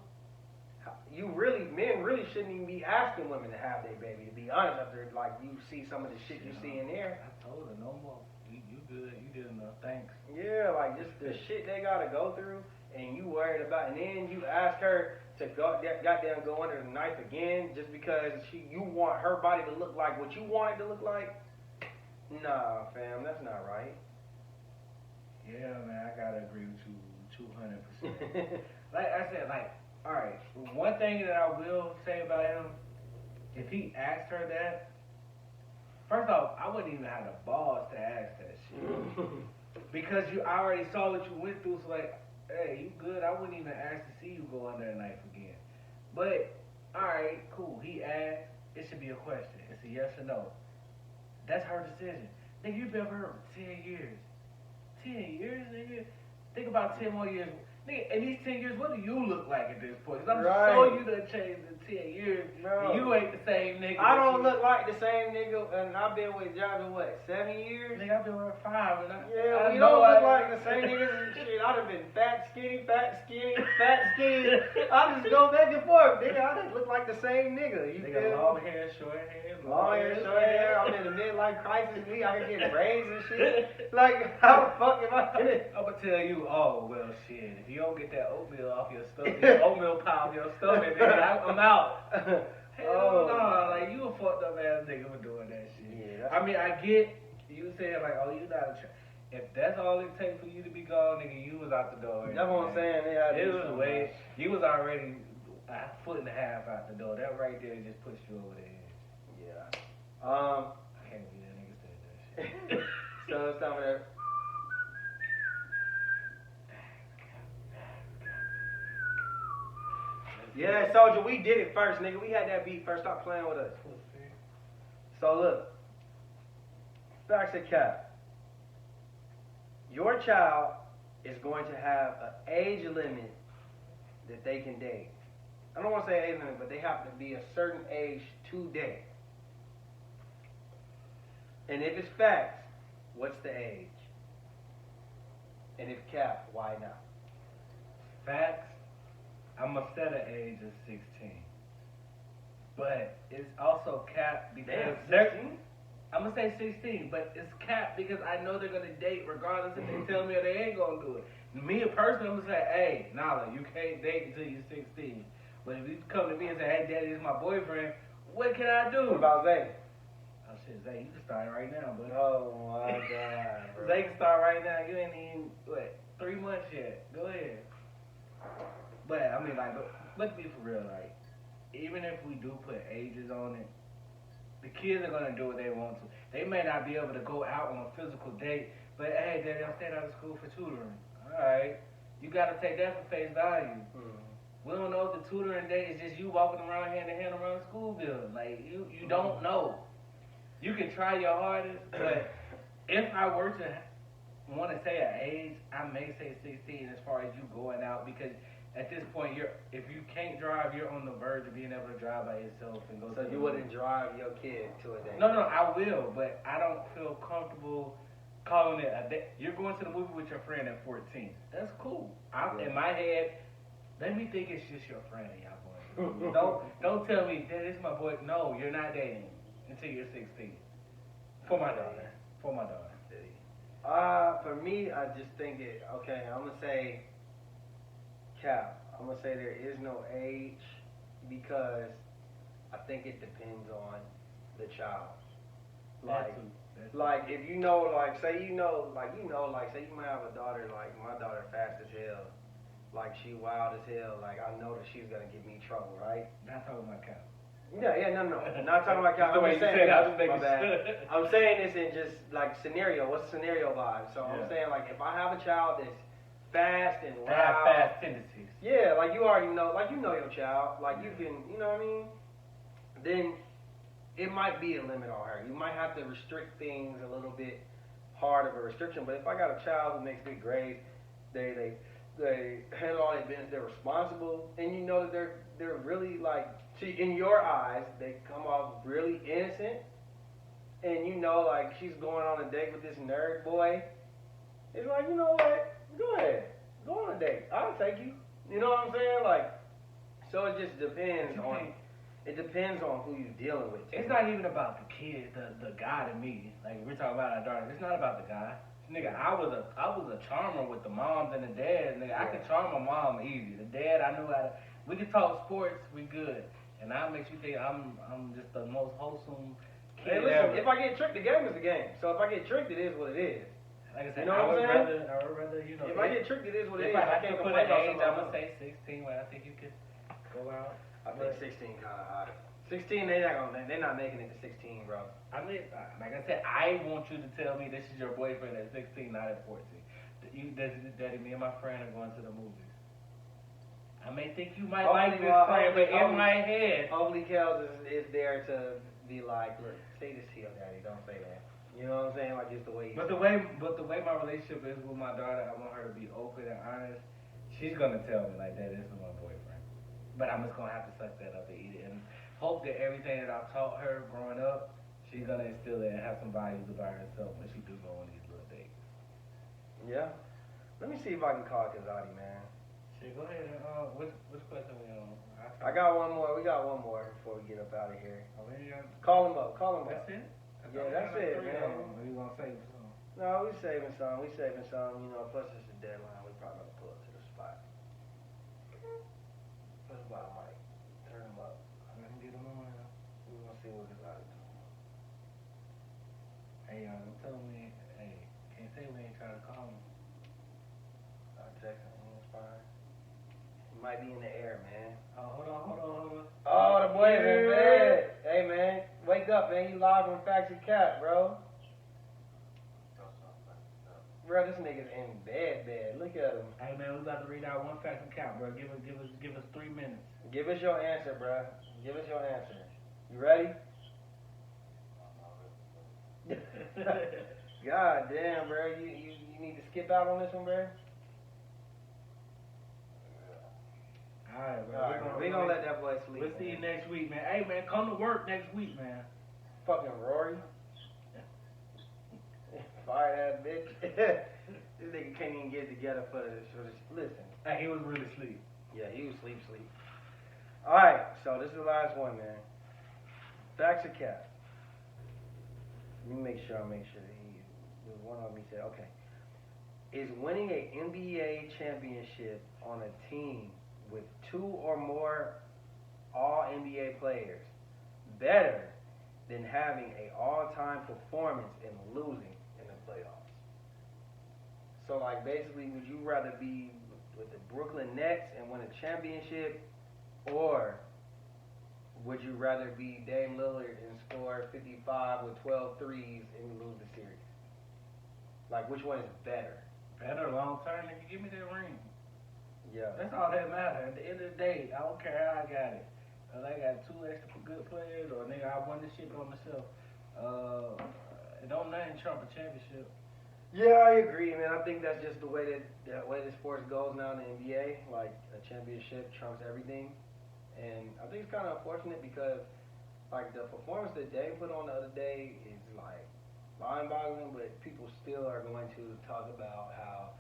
S1: Men really shouldn't even be asking women to have their baby, to be honest, after, like, you see some of the shit you see in there.
S2: I told her, no more. You good. You did enough. Thanks.
S1: Yeah, like, just the shit they gotta go through. and you worried about, and then you ask her to goddamn go under the knife again just because you want her body to look like what you want it to look like. Nah, fam, that's not right.
S2: Yeah, man, I gotta agree with you 200%. Like I said, like, all right, one thing that I will say about him, if he asked her that, first off, I wouldn't even have the balls to ask that shit. Because I already saw what you went through, so like, hey, you good? I wouldn't even ask to see you go under a knife again. But, alright, cool. He asked, it should be a question. It's a yes or no. That's her decision. Nigga, you've been with her for 10 years. 10 years, nigga? Think about 10 more years. Nigga, in these 10 years, what do you look like at this point? Because I'm sure you done changed in 10 years.
S1: Bro,
S2: you ain't the same nigga.
S1: I don't look like the same nigga, and I've been with Jasmine, what, 7 years?
S2: Nigga, I've been with her 5. And
S1: you don't look like the same niggas and shit. I'd have been fat, skinny, fat, skinny, fat, skinny. I just go back and forth, nigga. I just look like the same nigga. You
S2: nigga, long hair, short hair.
S1: Long hair, short hair. I'm in the midlife crisis. I can get raised and shit. Like, how the fuck am I gonna?
S2: I'm gonna tell you, oh, well, shit. If you don't get that oatmeal off your stomach, oatmeal pie off your stomach, nigga, I'm out. Hell no, like, you a fucked up ass nigga for doing that shit. Yeah, I mean, I get you saying, like, oh, you not a if that's all it takes for you to be gone, nigga, you was out the door.
S1: That's what I'm saying.
S2: It was way, you was already a foot and a half out the door. That right there just pushed you over the edge.
S1: Yeah.
S2: I can't believe that nigga said that shit.
S1: So it's time for that. Yeah, Soldier, we did it first, nigga. We had that beat first. Stop playing with us. So look, facts and cap. Your child is going to have an age limit that they can date. I don't want to say age limit, but they have to be a certain age to date. And if it's facts, what's the age? And if cap, why not?
S2: Facts, I'm going to set an age of 16. But it's also capped because I'm going to say 16, but it's capped because I know they're going to date regardless if they tell me or they ain't going to do it. Me, personally, I'm going to say, hey, Nala, you can't date until you're 16. But if you come to me and say, hey, daddy, this is my boyfriend, what can I do?
S1: What about Zay?
S2: Oh, shit, Zay, you can start right now, bud.
S1: Oh, my God, bro.
S2: Zay can start right now. You ain't even, 3 months yet. Go ahead. But, I mean, like, let's be for real, like, even if we do put ages on it, the kids are going to do what they want to. They may not be able to go out on a physical date, but, hey, daddy, I'm staying out of school for tutoring. All right. You got to take that for face value. We don't know if the tutoring date is just you walking around hand in hand around the school building. Like, you don't know. You can try your hardest, but if I were to want to say an age, I may say 16 as far as you going out, because at this point, if you can't drive, you're on the verge of being able to drive by yourself and go.
S1: So you wouldn't drive your kid to a date?
S2: No, I will, but I don't feel comfortable calling it a date. You're going to the movie with your friend at 14. That's cool. In my head, let me think it's just your friend and y'all going. Don't tell me that it's my boy. No, you're not dating until you're 16. For my daughter.
S1: For me, I just think it. Okay, I'm gonna say cap. I'm gonna say there is no age because I think it depends on the child. Like if you know, like say you know, say you might have a daughter, like my daughter fast as hell, like she wild as hell, like I know that she's gonna give me trouble, right?
S2: Not talking about cap.
S1: Yeah, no. Not talking about cap. I'm saying this in just like scenario. What's the scenario vibe? So I'm saying like if I have a child that's fast and loud,
S2: have fast tendencies.
S1: Yeah, like you already know, like you know your child, like you can, you know what I mean? Then it might be a limit on her. You might have to restrict things a little bit hard of a restriction. But if I got a child who makes good grades, they handle all their business, they're responsible, and you know that they're really like, in your eyes, they come off really innocent, and you know like she's going on a date with this nerd boy. It's like, you know what? Go ahead, go on a date. I'll take you. You know what I'm saying? Like, so it just depends on. It depends on who you dealing with.
S2: It's not even about the kid, the guy to me. Like we're talking about our daughter. It's not about the guy. Nigga, I was a charmer with the moms and the dads. Nigga, I could charm my mom easy. The dad, I knew how to. We could talk sports. We good. And that makes you think I'm just the most wholesome kid
S1: Hey, listen,
S2: ever.
S1: if I get tricked, the game is the game. So if I get tricked, it is what it is.
S2: Like I said,
S1: You know
S2: I
S1: what
S2: would
S1: I'm saying?
S2: rather, you know.
S1: If I get tricked, it is what it
S2: If
S1: is.
S2: I
S1: I
S2: have
S1: can't
S2: to put
S1: complain
S2: an
S1: about
S2: age,
S1: something.
S2: I'm gonna say 16. Where I think you could go out.
S1: I think 16 kind of high. 16, they're not making it to 16, bro.
S2: I mean, like I said, I want you to tell me this is your boyfriend at 16, not at 14. Daddy, me and my friend are going to the movies. I may think you might like this friend, but in my head,
S1: Hopefully, Kels is there to be like, look, say this here, Daddy. Don't say that. You know what I'm saying? Like just the way.
S2: But the way my relationship is with my daughter, I want her to be open and honest. She's gonna tell me like, Dad, this is my boyfriend. But I'm just gonna have to suck that up and eat it, and hope that everything that I've taught her growing up, she's gonna instill it and have some values about herself when she do go on these little dates.
S1: Yeah. Let me see if I can call Kazadi, man.
S2: Shit, go ahead. Which question we on?
S1: I got one more. We got one more before we get up out of here.
S2: Oh,
S1: Call him up. Call him up.
S2: that's it?
S1: Yeah, that's it, man.
S2: Or you gonna save some?
S1: No, we saving some. We saving some. You know, plus it's a deadline. We probably gonna pull up to the spot. That's about Mike. Turn him up.
S2: I can get them on.
S1: We gonna see what Kazadi doing.
S2: Hey, y'all, don't tell me. Hey, can't say we ain't trying to call him.
S1: I'll text him. It's fine. He might be in the air, man.
S2: Oh, hold on.
S1: Oh, the boy is in bed. Hey, man. Wake up, man. You live on Facts and Cap, bro. Bro, this nigga's in bed. Look at him.
S2: Hey, man, we about to read out one fact and count, bro. Give us 3 minutes.
S1: Give us your answer, bro. Give us your answer. You ready? God damn, bro. You need to skip out on this one, bro?
S2: Alright, bro.
S1: Alright, we gonna let that boy sleep.
S2: We'll see you next week, man. Hey, man, come to work next week, man.
S1: Fucking Rory. Fire ass bitch. This nigga can't even get it together for this. Listen.
S2: Hey, he was really asleep.
S1: Yeah, he was sleep. Alright, so this is the last one, man. Facts or cap? Let me make sure that there's one of them he said, okay. Is winning an NBA championship on a team with 2 or more all-NBA players better than having an all-time performance and losing in the playoffs? So, like, basically, would you rather be with the Brooklyn Nets and win a championship, or would you rather be Dame Lillard and score 55 with 12 threes and lose the series? Like, which one is better?
S2: Better long term, nigga. Give me that ring.
S1: Yeah.
S2: That's all that matters. At the end of the day, I don't care how I got it. Cause I got 2 extra good players, or nigga, I won this shit by myself. It don't nothing trump a championship.
S1: Yeah, I agree, man. I think that's just the way that the sports goes now in the NBA. Like, a championship trumps everything. And I think it's kind of unfortunate because, like, the performance that Dame put on the other day is, like, mind-boggling, but people still are going to talk about how,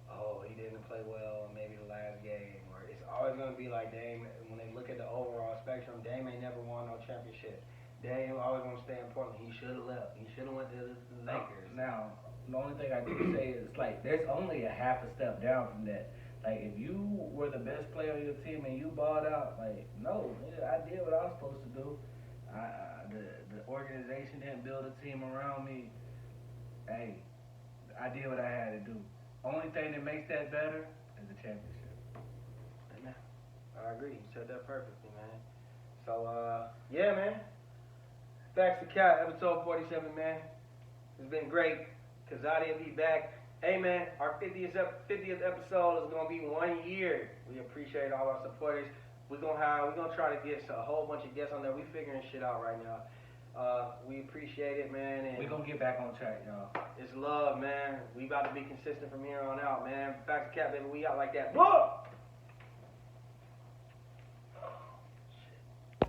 S1: oh, he didn't play well maybe the last game. Or it's always going to be like Dame, when they look at the overall spectrum, Dame ain't never won no championship. Dame always going to stay in Portland. He should have left. He should have went to the Lakers.
S2: Now, the only thing I do say is, like, there's only a half a step down from that. Like, if you were the best player on your team and you balled out, like, no, nigga, I did what I was supposed to do. The organization didn't build a team around me. Hey, I did what I had to do. Only thing that makes that better is the championship.
S1: Amen. I agree. You said that perfectly, man. So, yeah, man. Facts to Cat, episode 47, man. It's been great. Kazadi will be back. Hey, man, our 50th episode is going to be 1 year. We appreciate all our supporters. We're gonna try to get a whole bunch of guests on there. We figuring shit out right now. We appreciate it, man. And
S2: we're gonna get back on track, y'all.
S1: It's love, man. We about to be consistent from here on out, man. Back to Cat, baby. We out like that. Whoa!